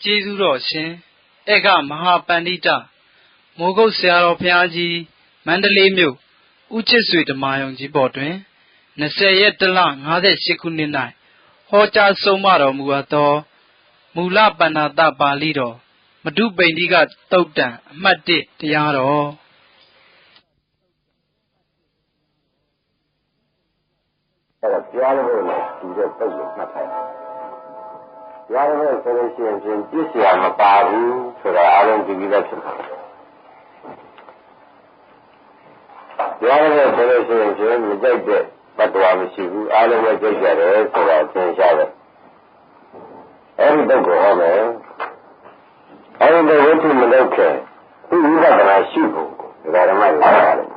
ကျေးဇူးတော်ရှင်ဧကမဟာပန္တိတမိုးကုတ်ဆရာတော်ဘုရားကြီးမန္တလေးမြို့ဦးချစ်ဆွေဓမ္မယုံကြီးပေါ်တွင်20 ရက် 1 လ 58 ခုနှစ်၌ဟောကြားဆုံးမတော်မူအပ်သောမူလပဏ္ဏတပါဠိတော်မတုပိန္ဒိကသုတ်တံအမှတ် 1တရားတော်အဲ့ဒါကြားလို့လည်းဒီတော့ပုတ်လို့မှတ်ထားတယ်။ကြားလို့ဆိုလို့ရှိရင်ပြည့်စရာမပါဘူးဆိုတာအလုံးကြည့်ပြီးတော့ဖြစ်မှာ။ကြားလို့ဆိုလို့ရှိရင်မကြိုက်တဲ့ဘတ်တော်မရှိဘူးအလုံးပဲကြိုက်ကြတယ်ဆိုတာသင်ရှားတယ်။အဲ့ဒီပုဂ္ဂိုလ်ဟောမယ်။အဲ့ဒီဝိသုမလုပ်ခဲ့သူဝိပဿနာရှိဖို့ဒါဓမ္မတွေပြောတယ်။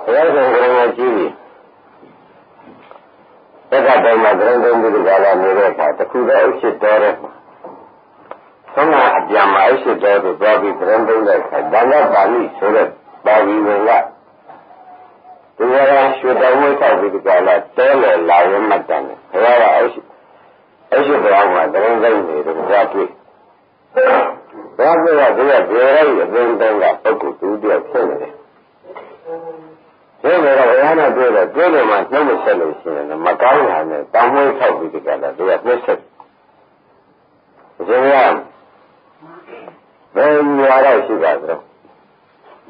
ဘုရားရှင်ကလည်းကြည့်ပြီးတက္ကသိုလ်မှာဂရုံးပြီးဒီကလာနေတဲ့အခါတခုတော့အရှိတော်တဲ့သုံးကအပြန်မှာအရှိတော်ကိုပြောပြီးဂရုံးတဲ့အခါဒါနပါဠိဆိုတဲ့ပါဠိဝင်ကဒီဝရရွှေတော်ဝိသောက်ပြီးဒီကလာတဲလေလာရမှတ်တယ်ဘုရားကအရှိတော်မှာဂရုံးနေတယ်ဘုရားတွေ့ဘုရားကဒီကကျေရိုက်အပြင်တုံးကပုဂ္ဂိုလ်သူတည်းဖြစ်နေတယ်ဒီလိုတော့ဘုရားနဲ့တွေ့တော့တွေ့လို့မှနှုတ်မဆက်လို့ရှိရင်မကောင်းတာနဲ့တောင်းမွေးထောက်ပြီးဒီကလာသူကနှုတ်ဆက်ဒီလိုဘယ်ရွာတော့ရှိပါသလဲ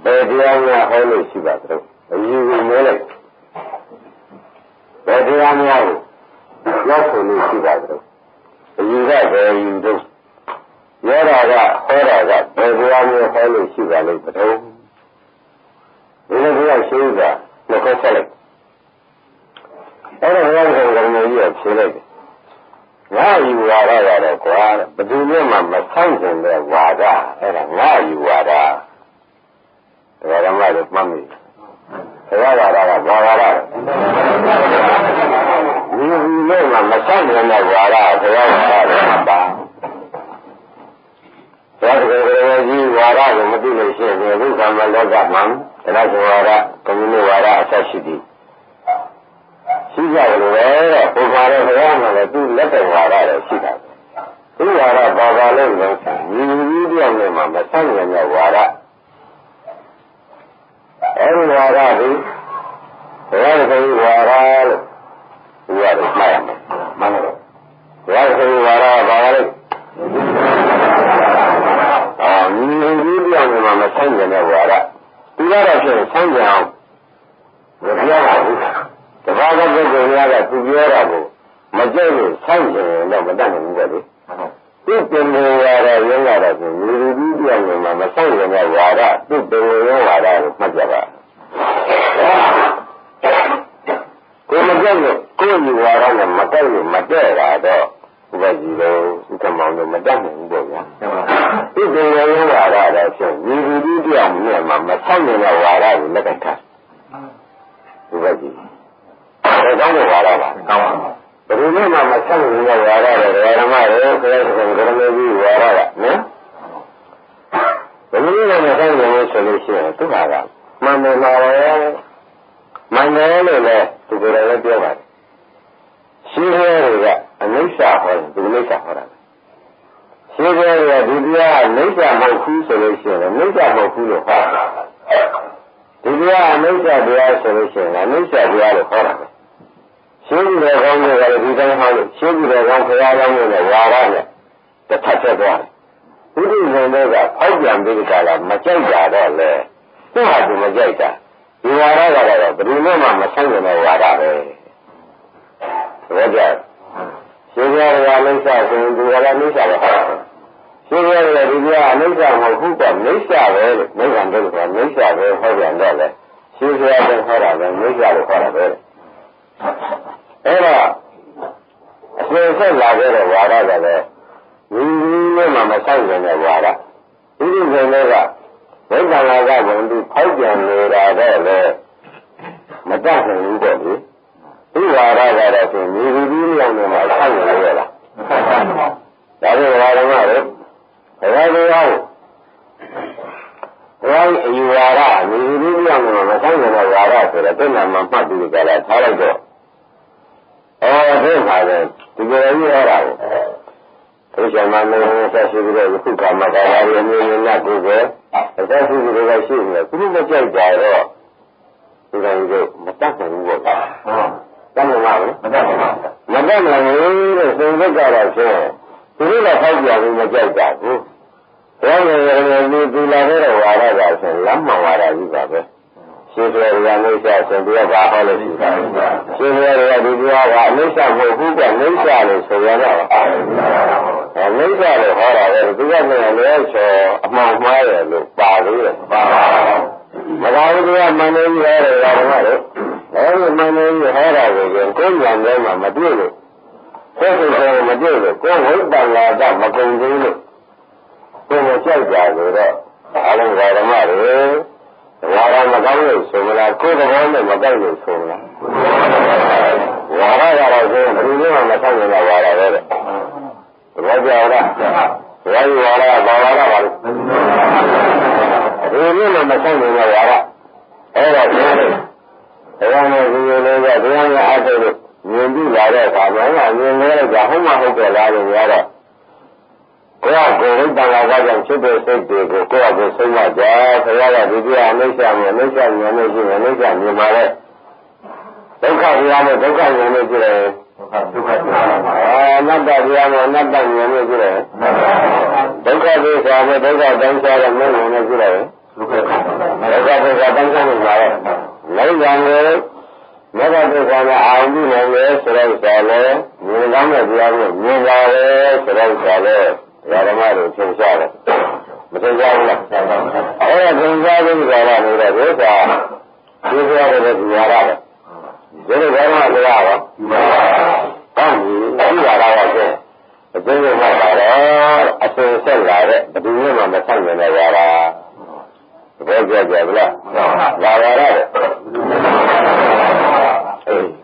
ဘယ်တရားများဟောလို့ရှိပါသလဲအယူကိုမဲလိုက်ဘယ်တရားများကိုရောက်ဆိုလို့ရှိပါသလဲအယူကဘယ်ယူတော့ရောတာကဟောတာကဘယ်တရားမျိုးဟောလို့ရှိပါလိမ့်မလို့ဒီလိုပြောရှိတာမကောက်ဆက်လိုက်အဲ့ဒါဘုရားရှင်ကလည်းကြီးဖြေလိုက်တယ်ငါယူဝါဒရတော့ကွာဘယ်သူမှမဆိုင်တဲ့ဝါဒအဲ့ဒါငါယူဝါဒဒါဓမ္မလို့မှတ်မိဘုရားဝါဒကဘာဝါဒလဲဒီလိုမှမဆိုင်တဲ့ဝါဒဘုရားဝါဒလည်းမပါဘုရားရှင်ကလည်းကြီးဝါဒကိုမသိလို့ရှိရင်ဘုရားမလောကမှာတရားဝါဒကမြင့်ဝါဒအဆက်ရှိသည်ရှိကြတယ်လို့ပဲပုံပါတဲ့ဘုရားမှာလည်းသူ့လက်တော်ဝါဒလည်းရှိတာသူ့ဝါဒဘာလို့လဲဆိုရင်ညီညီပြောင်းနေမှာမဆိုင်ရတဲ့ဝါဒအဲဒီဝါဒကိုဘုရားရှင်ဝါဒလို့ဒီရတယ်မှတ်ရမယ်မှန်တယ်ဘုရားရှင်ဝါဒဘာလဲညီညီပြောင်းနေမှာမဆိုင်ရတဲ့ဝါဒဒီကတော့ဖြင့်ဆန်းကြအောင်မပြောပါဘူးတဘာဝပုဂ္ဂိုလ်များကသူပြောတာကိုမကြိုက်လို့ဆန်းကြရင်တော့မတတ်နိုင်ဘူးပဲလေသူပင်နေရတဲ့ရင်းရတဲ့ကိုလူလူကြီးပြောင်းနေမှာမဆိုင်ရတဲ့ဝါဒသူပင်နေဝါဒကိုမှတ်ကြပါကိုမကြိုက်လို့ကိုယ်ဒီဝါဒနဲ့မကြိုက်လို့မတည့်တာတော့ဘုရားကြီးတို့ဥက္ကမောင်တို့မတတ်နိုင်ဘူးပေါ့ဗျာဒီပင်နေဝါဒတော့ဖြင့်လူလူကြီးပြောင်းနေမှာမဆိုင်ရတဲ့ဝါဒကိုလက်ကထားဘုရားကြီးဒါကောင်းတဲ့ဝါဒပါကောင်းပါဘူးဘယ်လိုမှမဆိုင်နေတဲ့ဝါဒတွေဓမ္မတွေခရစ်ယာန်ဓမ္မကြီးဝါဒကနော်ဘယ်လိုမှမဆိုင်နေဆိုလို့ရှိရင်သူကမှန်တယ်ပါပဲမှန်တယ်လို့လည်းသူကလည်းပြောပါတယ်ရှိသေးတွေကအနိစ္စဟောတယ်ဒီနိစ္စဟောတာရှိသေးတွေကဒီတရားအနိစ္စမဟုတ်ဘူးဆိုလို့ရှိရင်အနိစ္စမဟုတ်ဘူးလို့ဟောတာဒီတရားအနိစ္စတရားဆိုလို့ရှိရင်အနိစ္စတရားလို့ဟောတာပဲရှင်းပြီးတော့ကောင်းတယ်ဒီတိုင်းဟောလို့ရှင်းပြီးတော့ကောင်းဘုရားကောင်းတဲ့ဝါဒနဲ့တစ်ထပ်ဆက်သွားတယ်ဘုဒ္ဓဇင်တွေကဖောက်ပြန်ပြီးကြတာမကြိုက်ကြတော့လေသူ့ဟာသူမကြိုက်တာဒီဝါဒကတော့ဘယ်သူမှမဆိုင်တဲ့ဝါဒပဲဘယ်ကြရှင်းရတာလိမ့်စားဆိုရင်ဒီကလာလိမ့်စားပဲရှင်းရတယ်ဒီကအနိစ္စမဟုတ်ဘူးကနိစ္စပဲလို့နိဗ္ဗာန်တို့ကနိစ္စပဲဟောပြန်တော့လေရှင်းရတယ်ဟောတာပဲနိစ္စလို့ခေါ်တာပဲအဲ့တော့အစဉ်ဆက်လာခဲ့တဲ့ဝါဒကလည်းဒီလိုမှမဆိုင်တဲ့ဝါဒဒီလိုဆိုတော့ဝိပဿနာကဘုံသူဖောက်ပြန်နေတာတော့လေမတတ်နိုင်ဘူးပေါ့လေဒီဝါဒကတော့ဆိုညီဒီမျိုးနေမှာဆိုင်နေရလားဒါပေမဲ့ဝါဒကတော့ဘယ်လိုလဲဘယ်အယူဝါဒညီဒီမျိုးနေမှာမဆိုင်တဲ့ဝါဒဆိုတော့တဏ္ဍာမှာမှတ်ပြီးကြလားထားလိုက်တော့ thế mà rồi thì cái gì đó là tôi xem mà mình sẽ suy nghĩ được cái cảm mà cái này mình là cái gì sẽ suy nghĩ được cái gì nữa cũng không chơi dài rồi thì là cái mà chắc là như vậy chắc là mà cái này người suy nghĩ cái là sao thì là phải giờ mình chơi dài thế nên đi làm cái đó là cái gì lắm mà là gì vậy Sư phụ là nơi xa xem bia bà hỏi là gì đó. Sư phụ là đi bia bà nơi xa một phút là nơi xa là số ra đó. Nơi xa là hỏi là bây giờ mình là cho mà mai là được ba đứa rồi. Mà đó bây mà nên như thế là đúng rồi. Đấy mà nên như thế là rồi có nhận rồi mà tiêu được. Có sự mà tiêu được. Có hối bằng là giảm mà cùng tiêu được. Có một chơi dài rồi đó. Anh gọi là mà đấy. Wara magang ni sumala, ko dawan ni magang ni sumala. Wara wara so, beri ni macam ni lah wara wara. Wajah wara, wara wara. Beri ni macam ni lah wara. Era ni, era ni ada ni, mimpi wara, kalau ni ni jauh mahu berlari wara. Cô học với bằng là gia đình trước đây xây dựng của cô học với xây nhà trẻ, thế ra là đi đi ăn mấy xem nhiều mà đấy. Đâu khác đi ăn đâu khác nhiều mấy chứ đấy. Nát đá đi ăn nát đá nhiều mấy chứ đấy. Đâu khác đi xem đâu khác đánh xe là mấy nhiều mấy chứ đấy. Đâu khác đi xem đánh xe nhiều mà đấy. Lấy ra người, mấy cái đi xem là ăn đi mấy người sẽ đâu sẽ lấy, nhiều lắm là đi ăn nhiều ra đấy sẽ đâu sẽ lấy. Là nó mà được thiên下rồi, mà thiên下là, ở thiên下cái gì là người ta biết là thiên下là gì ra đấy, cái này cái mà ra đó, còn gì ra đâu vậy? Cái này mà ra đó, anh sẽ lại đấy, bây giờ mà sang người này ra là, cái là, ra đấy,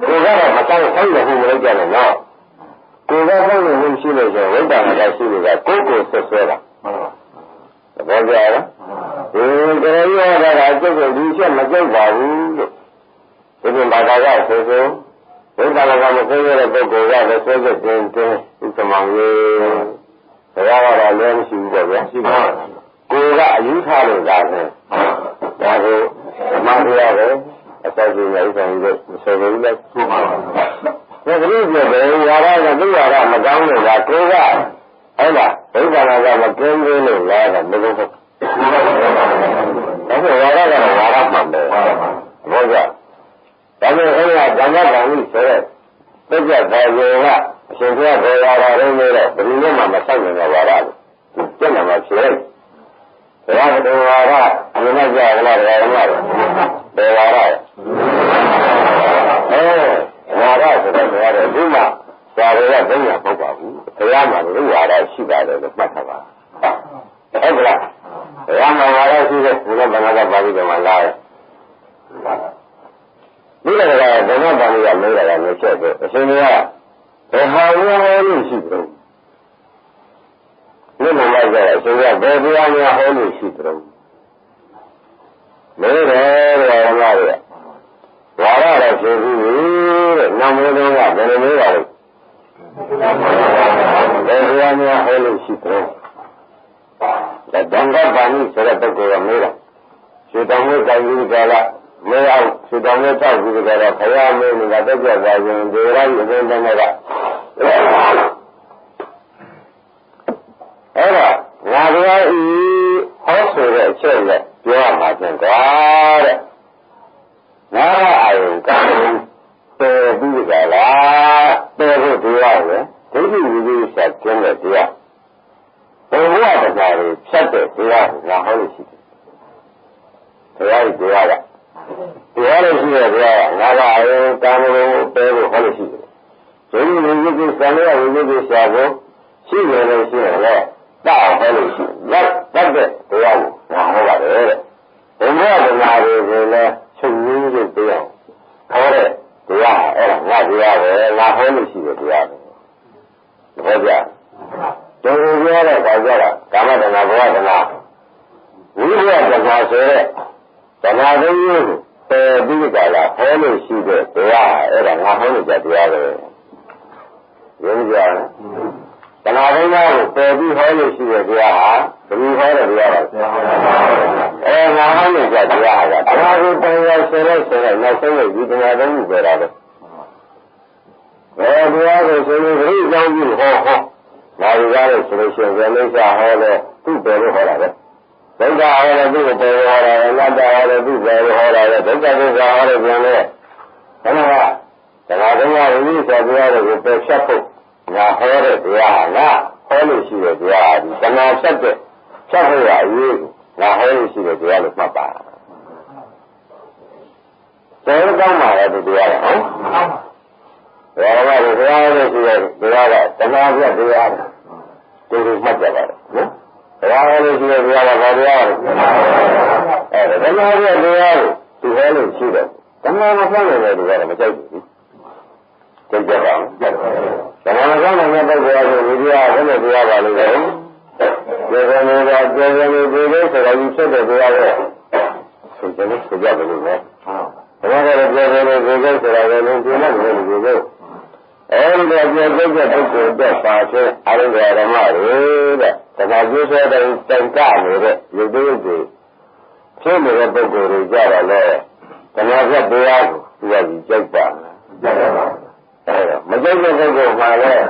cô ra là mà sang người không lấy cái này nào. Cô ra sang người không xin được rồi, với bạn là xin được rồi, cô sơ là, bao giờ đó, cái đấy là cái gì đi xem mà cái vào, cái gì bà ta ra sơ, với bạn là một cái là cô ra cái sơ cái cái mong như, thế là lên xin được đấy, cô ra yếu tha được ra thế, ra rồi mang ra đấy, sao gì vậy còn được sơ với đấy. Cái gì vậy? Wara là cái wara mà giáo người là cố ra, ấy là cái wara mà cái người này là mấy cái cái wara là wara mà đấy, bây giờ, cái này là cái nào cũng thế, bây giờ bây giờ là hiện tại bây giờ là đây này, bây giờ mà sang người là wara, cái nào mà thế, cái này là wara, anh nói giờ là wara, Wara thì là wara, nhưng mà wara là cái nhà không bảo, thế mà cái wara chỉ là để bắt thằng vào, thế là, thế mà wara chỉ là chúng ta bằng cái bao nhiêu mà lại, bây giờ là chúng ta bằng cái mấy là mấy chuyện đấy, thế nên là, thế hai người chỉ được, nhưng mà bây giờ chúng ta bây giờ hai người chỉ được, mấy là vậy. Wara là chuyện gì? Năm mươi năm là bên này rồi. Bây giờ nhà hơi lưu sĩ rồi. Đã đăng ký bản sẽ là tất cả mấy rồi. Sự đồng ý cái gì cái là mấy ông sự đồng ý cái gì cái là thấy anh mình là tất cả cái gì đều là những cái này là. Thế là nhà cái họ sửa chuyện là chưa mà chuyện quá đấy. Ai cái tôi biết cái là tôi có điều đấy, thế thì như sẽ kiếm được điều. Tôi muốn là cái này sắp được điều là hơi gì, thế là điều đó, điều đó là điều là cái mà tôi hơi gì,所以你这个三年你这个下午去年的时候呢，大hơi gì, rất được điều là không phải đấy, tôi muốn là cái này chung những cái điều, thôi đấy, điều là ngã điều đấy, ngã hơi gì cái điều đấy, phải chưa? Trong cái điều này phải chưa là, cảm ơn thằng nào cũng thằng nào, nếu như thằng nào sửa, thằng nào cũng như, tôi biết cái là hơi gì cái điều là ngã hơi cái điều đấy, ပြောလဲတဏှာဘုရားကိုပယ်ပြီးဟောလို့ရှိတဲ့တရားဟာဘယ်လိုဟောတဲ့တရားလဲငါဟောနေကြတရားဟာတဏှာကိုပယ်ရဆယ်လိုက်နောက်ဆုံးရဲ့ဒီတဏှာသုံးခုပဲတာပဲဘယ်တရားကိုဆိုရင်ပြိကြောင်းပြီးဟောငါဒီကားလို့ဆိုလို့ရှိရင်ဇေလိစ္ဆာဟောတယ်သူ့ပယ်လို့ဟောတာပဲဒုက္ခဟောတယ်သူ့ကိုပယ်လို့ဟောတာအနတ္တဟောတယ်သူ့ပယ်လို့ဟောတာပဲဒုက္ခဒုက္ခဟောတယ်ပြန်လဲဒါမှတဏှာဘုရားဝိသေသတရားတွေကိုပယ်ဖြတ်ဖို့ငါဟောတဲ့တရားဟာငါဟောလို့ရှိတဲ့တရားဟာဒီတဏှာဖြတ်တဲ့ဖြတ်ဖို့ရအရေးငါဟောလို့ရှိတဲ့တရားလို့မှတ်ပါကျေကောင်းပါရဲ့ဒီတရားကဟုတ်ဘယ်မှာဒီတရားလို့ရှိတဲ့တရားကတဏှာဖြတ်တရားဒီလိုမှတ်ကြပါတော့နော်တရားဟောလို့ရှိတဲ့တရားကဘာတရားလဲတဏှာဖြတ်တရားကိုသူဟောလို့ရှိတယ်တဏှာမဖြတ်နိုင်တဲ့တရားကမကြိုက်ဘူးကြိုက်ကြပါဘူးကြိုက်ပါဘူးတဏှာမဖြတ်နိုင်တဲ့ပုဂ္ဂိုလ်ကဒီတရားဘယ်လိုတရားပါလဲကျေကျေနေတာကျေကျေနေဒီလိုဆိုတာကြီးဖြစ်တဲ့တရားပဲဆိုကြလို့ဆိုကြတယ်လို့ပဲဒါကြတော့ကျေကျေနေဒီလိုဆိုတာလည်းလုံးပြနေတယ်ဒီလိုအဲဒီတော့ကျေကျေတဲ့ပုဂ္ဂိုလ်တက်ပါချင်းအရိယဓမ္မတွေတဲ့တဏှာကျိုးဆွဲတဲ့တိုင်ကနေတဲ့လူတွေဖြစ်နေတဲ့ပုဂ္ဂိုလ်တွေကြတော့လေတဏှာဖြတ်တရားကိုသူကကြီးကြိုက်ပါကြိုက်ပါမကြိုက်တဲ့ပုဂ္ဂိုလ်မှာလည်း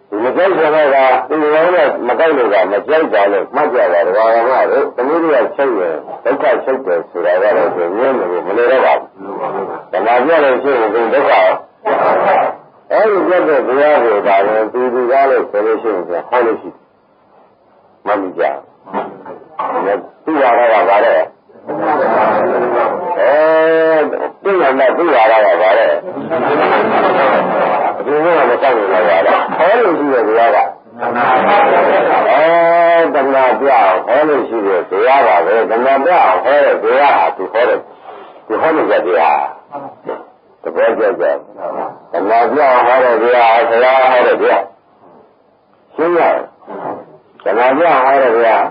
ဒီမကြိုက်တဲ့ကသူ့လုံးနဲ့မကြိုက်လို့ကမကြိုက်တာလို့မှတ်ကြတာဒါကမှလေသမီးတွေကချုပ်ရင်ဒုက္ခချုပ်တယ်ဆိုတာကတော့သူငြင်းနေလို့မလို့တော့ပါဘူးတဏှာပြလို့ရှိရင်ဒုက္ခအဲဒီပြတဲ့တရားကိုဒါလည်းသူကလည်းဆိုလို့ရှိရင်ဟောလို့ရှိမှတ်ကြသူ့ရတာကဘာလဲသူ့ရတာသူ့ရတာကဘာလဲဒီလိုမတောက်နေလာတာဟောလို့ရှိတဲ့တရားကတဏှာပြဟောလို့ရှိတဲ့တရားပါပဲတဏှာပြဟောတဲ့တရားဟာသူဟောတဲ့တရားတပည့်ကြကြတဏှာပြဟောတဲ့တရားဆရာဟောတဲ့တရားရှင်းရတယ်တဏှာပြဟောတဲ့တရား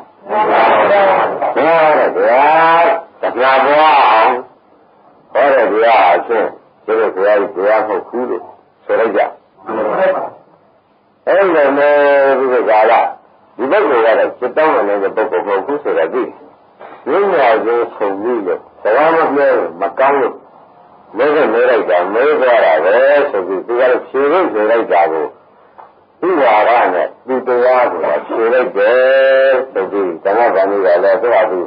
ဟောတဲ့တရားတဏှာပွားအောင်ဟောတဲ့တရားအချင်းဒီလိုတရားကြီးတရားမဟုတ်ဘူးလို့ဆိုလိုက်ကြအဲ့လိုနဲ့ဒီကကာလဒီပုဂ္ဂိုလ်ကတော့စိတ်တောင်းနေတဲ့ပုဂ္ဂိုလ်မဟုတ်ဘူးဆိုတာသိရင်းညာခြင်းဆုံပြီးလို့ဘာမှမပြောမကောင်းလို့လည်းမဲလိုက်တာမဲသွားတာပဲဆိုပြီးသူကလည်းဖြေလို့ဖြေလိုက်တာကိုဒီဝါရနဲ့ဒီတရားကိုဖြေလိုက်တယ်ဆိုပြီးဓမ္မဗာမိကလည်းသူ့ဟာသူ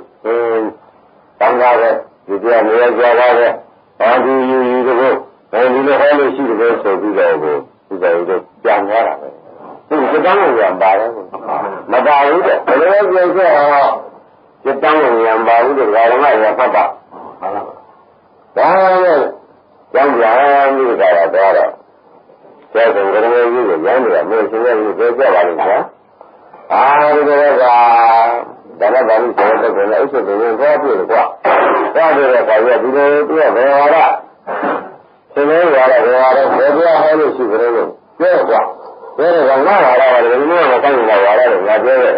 တောင်းတာပဲဒီတရားနေရာကြပါပဲဘာဒီယူတို့ဒီလိုဟောလို့ရှိတယ်ဆိုပြီးတော့ဒီလိုပြန်သွားတာပဲသူစတောင်းဝင်ပါတယ်မပါဘူးတဲ့ဘယ်လိုပြောချက်ဟောစတောင်းဝင်ပါဘူးတဲ့ဓမ္မရဖတ်ပါဒါနဲ့ကြောင်းပြန်ပြီးတော့တော့ကျေစုံကလေးကြီးကိုရောင်းနေတာမျိုးရှင်ရဲ့ဒီပြောကြပါလိမ့်မယ်ဒီလိုကဒါနဲ့ဗာလိဆိုတဲ့ကိုလည်းအစ်စ်တွေဝင်သွားပြီကွာသွားပြီးတော့ခါရဒီလိုသူကဘယ်ဟာလားရှင်လေးရတဲ့ဘယ်ဟာလဲဘယ်တရားဟောလို့ရှိကြလဲလို့ပြောကွာပြောတော့ငါလာတာလည်းဒီလိုမဆိုင်လာရတာလို့ငါပြောရတယ်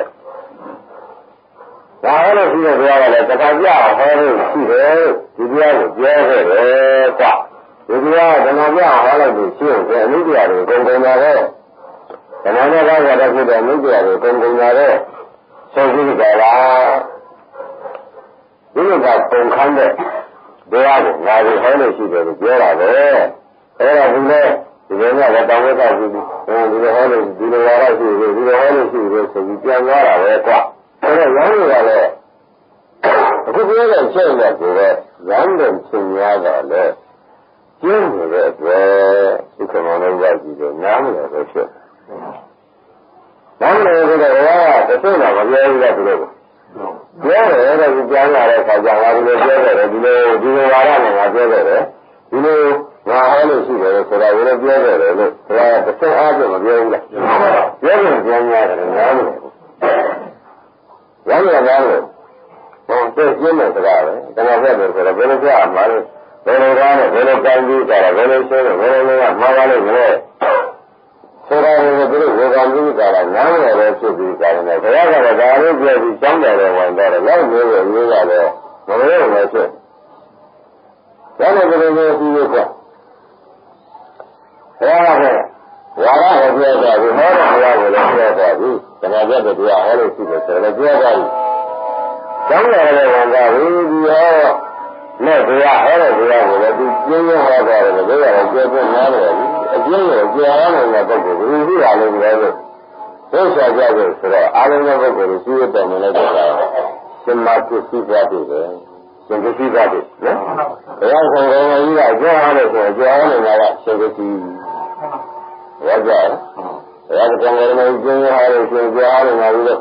ဒါဟောလို့ရှိတဲ့ဘုရားကလည်းတခါပြဟောလို့ရှိတယ်ဒီတရားကိုပြောခဲ့တယ်ကွာဒီတရားကဓမ္မပြဟောလိုက်ပြီးရှိရင်အနုတရားတွေကုန်ကုန်လာတဲ့ဓမ္မနဲ့ကားရတဲ့ဖြစ်တဲ့အနုတရားတွေကုန်ကုန်လာတဲ့ဆုံးဖြတ်ကြလားဒီလိုကပုံခန်းတဲ့တရားကိုငါဒီဟောလို့ရှိတယ်လို့ပြောတာပဲအဲ့ဒါဘူးလေဒီလိုနဲ့လည်းတောင်းဝတ်တာရှိပြီးဒီလိုဟောလို့ဒီလိုလာတော့ရှိတယ်ဒီလိုဟောလို့ရှိတယ်ဆိုပြီးပြန်သွားတာပဲကွာအဲ့တော့ရောင်းရတာလေအခုပြောတဲ့ချက်နဲ့ကိုယ်ကရောင်းတဲ့သင်များတာလေကျင်းနေတဲ့အတွက်ဒီကမောင်လေးကကြည့်တယ်နားမလဲပဲဖြစ်နားမလဲဆိုတော့ဘာကတစ်ချိန်တော့မပြောဘူးလားသူတို့ပြောတယ်တဲ့ဒီပြန်လာတဲ့အခါကျတော့ဒီလိုပြောတယ်ဒီလိုဝါရနဲ့ငါပြောတယ်ဒီလိုငါဟောလို့ရှိတယ်ဆိုတာကိုလည်းပြောတယ်လို့ဒါကတစ်ချိန်အားဖြင့်မပြောဘူးလားပြောရင်ပြန်ရတယ်နားမလဲရောင်းရတာလို့ဟောသိကျင်းတဲ့စကားပဲတကယ်ပြတယ်ဆိုတော့ဘယ်လိုပြမှာလဲဘယ်လိုကားနဲ့ဘယ်လိုကိုင်းပြီးကြတာဘယ်လိုရှင်းလဲဘယ်လိုကမှားပါလိမ့်မလဲဆိုတာကိုသူတို့ဝေဘာပြီးကြတာနားမလဲပဲဖြစ်ပြီးကြတယ်ဘုရားကလည်းဒါလေးပြောပြီးကျောင်းတယ်ဝင်တော့လောက်မျိုးရဲ့ရေးရတယ်မလို့လည်းဖြစ်ဒါနဲ့ဘယ်လိုမျိုးပြီးရကြဘုရားက ဝါရကိုပြောတာဒီဟောတဲ့ဘုရားကိုလည်းပြောတာဒီသမာဓိတဲ့တရားဟောလို့ရှိတယ်ဆိုတော့ပြောတာဒီကျောင်းတော်ရဲ့ဝန်ကဝိဒီယောနဲ့တရားဟောတဲ့တရားကိုလည်းသူကျင်းရဟောတာလည်းဘယ်ရလဲပြောပြနားတယ်အကျဉ်းကိုကြားရတဲ့ပုဂ္ဂိုလ်ဘယ်လိုရှိရလဲဆိုတော့ဘုရားကြတယ်ဆိုတော့အာရုံတဲ့ပုဂ္ဂိုလ်ကိုရှိရတဲ့မလို့ဆိုတာရှင်မကုသိသွားပြီလေရှင်ကုသိသွားပြီနော်ဘုရားဆောင်တော်ကြီးကကြားရတယ်ဆိုတော့ကြားရနေတာကရှင်ကုသိရကြတယ်ဘုရားကံတော်ကြီးကျင်းရတယ်ရှင်ကြားရတယ်ငါလို့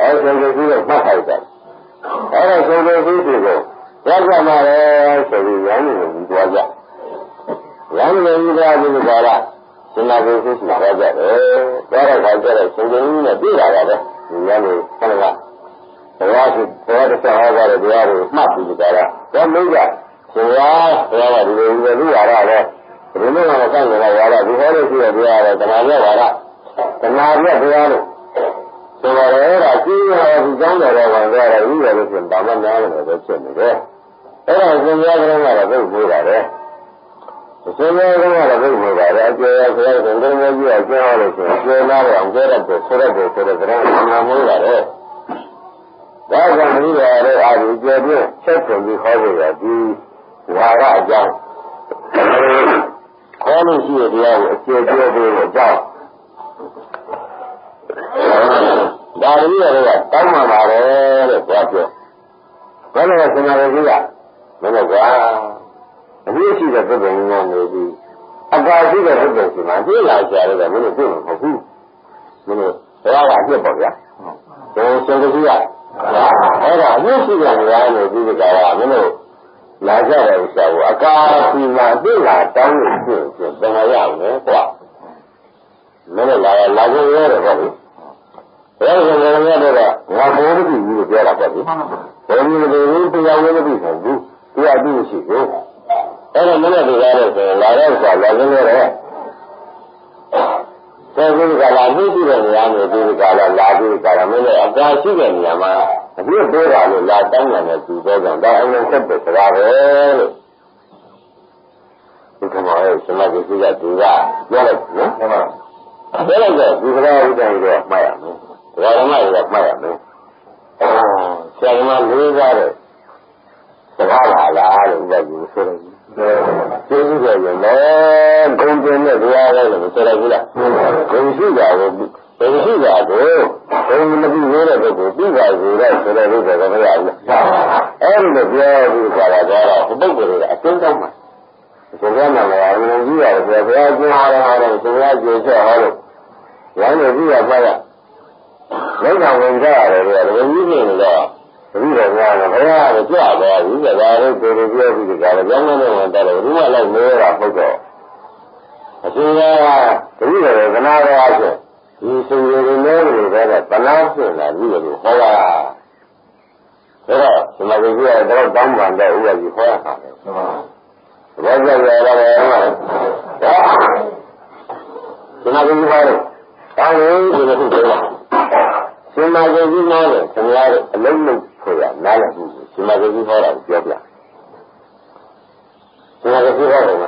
အဲရှင်ကုသိကိုမှတ်လိုက်တယ်အဲဒါရှင်ကုသိကိုသွားကြမှာလေဆိုပြီးရောင်းနေလို့သွားကြရောင်းနေပြီးသွားပြီးကြလားရှင်နာကိုသိရှိသွားကြတယ်သွားတဲ့ခါကျတော့ရှင်ကုသိနဲ့ပြည်လာတာပဲဒီရောင်းနေဆန္ဒဘုရားရှိဘောဓဆောဟောတဲ့တရားကိုမှတ်ပြီးကြတာတော့မိကြဘုရားကဒီလိုဒီလိုရတာပဲဒီလိုမှမဆိုင်ကြတာရတာဒီဟောလို့ရှိတဲ့တရားတော့တဏှာပြပါလားတဏှာပြတရားလို့ဆိုတော့အဲ့ဒါကြီးရဒီကြောင်းတော်ကဝင်ကြတယ်ဥရလို့ဆိုရင်ဒါမှနားလည်းပဲဖြစ်နေတယ်အဲ့ဒါရှင်ဘုရားကလည်းဘုရားကိုပါတယ်ရှင်ဘုရားကလည်းဘုရားကိုပါတယ်အကျေဘုရားကလည်းဘုရားကြီးအကျဉ်းဟောလို့ဆိုရင်ကျေနာတယ်အောင်ကျဲတဲ့ဆိုတဲ့ဆိုတဲ့တရားကိုနားမိုးပါတယ်ဒါကြောင့်ဒီရတဲ့အာရုံကျေပြည့်ဆက်သွယ်ပြီးဟောဖို့ရဒီဝါရအကြောင်းခေါ်လို့ရှိရတရားကိုအခြေပြောပြီးတော့ကြောင်းဒါရီရတဲ့တောင်းမှပါပဲလို့ပြောပြောဘယ်လိုလဲစင်တော်ကြီးကမင်းတို့ကအပြည့်ရှိတဲ့ပုဂ္ဂိုလ်မျိုးနေပြီးအပါရှိတဲ့ပုဂ္ဂိုလ်စီမှာသိလာကြတယ်မင်းတို့သိမှာမဟုတ်ဘူးမင်းတို့ဘယ်ကအပြည့်ပေါ့ဗျာဒါစင်တော်ကြီးကအဲ့ဒါအပြည့်ရှိတဲ့နေရာနေပြီးကြတာမင်းတို့လာကြတဲ့ဥစ္စာကိုအကာစီမှာသိလာတောင်းလို့ဖြစ်ဘယ်မှာရအောင်လဲကွာမင်းတို့လာကြရတယ်ပေါ့လေဘယ်လိုလဲတော့ငါဘိုးတည်းကြီးကိုပြောတာပေါ့ဒီဘယ်လိုလဲတရားဝဲမသိဘူးသူအတူရှိကိုအဲ့တော့မနေ့ကကြားလို့ဆိုရင်လာတော့ဆိုလာကြရတယ်ဆိုပြီးကလာမှုရှိတဲ့နေရာမျိုးဒီကလာပြီးကလာမင်းလည်းအကာရှိတဲ့နေရာမှာအပြည့်ပေးတာလို့လာတောင်းတယ်သူပြောကြတယ်အရင်ဆက်တဲ့စကားပဲလို့ဒီကမှာဆရာကြီးကသူကပြောလိုက်နော်ပြောလိုက်တော့ဒီကလာဥဒ္ဒံကိုမှတ်ရမယ်ဓမ္မတွေကမှတ်ရမယ်ဆရာကလေးစားတဲ့စကားပါလားလို့ပြောပြီးဆိုတယ်ကျေးဇူးတော်ရင်လည်းဘုံကျင်းတဲ့တရားလေးလို့ဆိုရဘူးလားဘုံရှိတာကိုဘုံရှိတာကိုဘုံမပြီးသေးတဲ့ပုဂ္ဂိုလ်ပြီးပါစေတဲ့ဆိုတဲ့ဥစ္စာကမရဘူးအဲ့ဒီလိုပြောပြီးကြတာကတော့ပုဂ္ဂိုလ်တွေအကျဉ်းကောင်းမှာဆိုကြမှာလည်းအရင်ကြီးရတယ်ဘုရားကျင်းဟောတယ်ဆိုရကျေချက်ဟောလို့ရန်နေပြီးရပါရလက်ခံဝင်ကြရတယ်လေဒီကြီးနေတော့တတိတော်များကဘုရားကကြွသွားပြီကဒါလေးကိုယ်ပြောပြီးကြတယ်ကျောင်းထဲဝင်တယ်ဘုရားလိုက်နေရပုဂ္ဂိုလ်အရှင်ကတတိတော်ကနာတော်ဆိုဒီสิ่งတွေနဲ့လို့ပဲဗလာဖြစ်လာပြီးတော့ဟောတာဒါတော့ဒီမှာကြီးကတော့တောင်းပန်တဲ့ဥပဒေဟောရတာလေဘာကြောင့်လဲတော့ဒီမှာကြီးပါတယ်တောင်းလို့ဒီလိုဖြစ်တယ်ရှင်မာကြီးနားတယ်ခင်ဗျားတို့အလုံးလုံးဆိုရနားလည်မှုရှင်မာကြီးဟောတာကိုပြောပြရှင်မာကြီးဟောတယ်နော်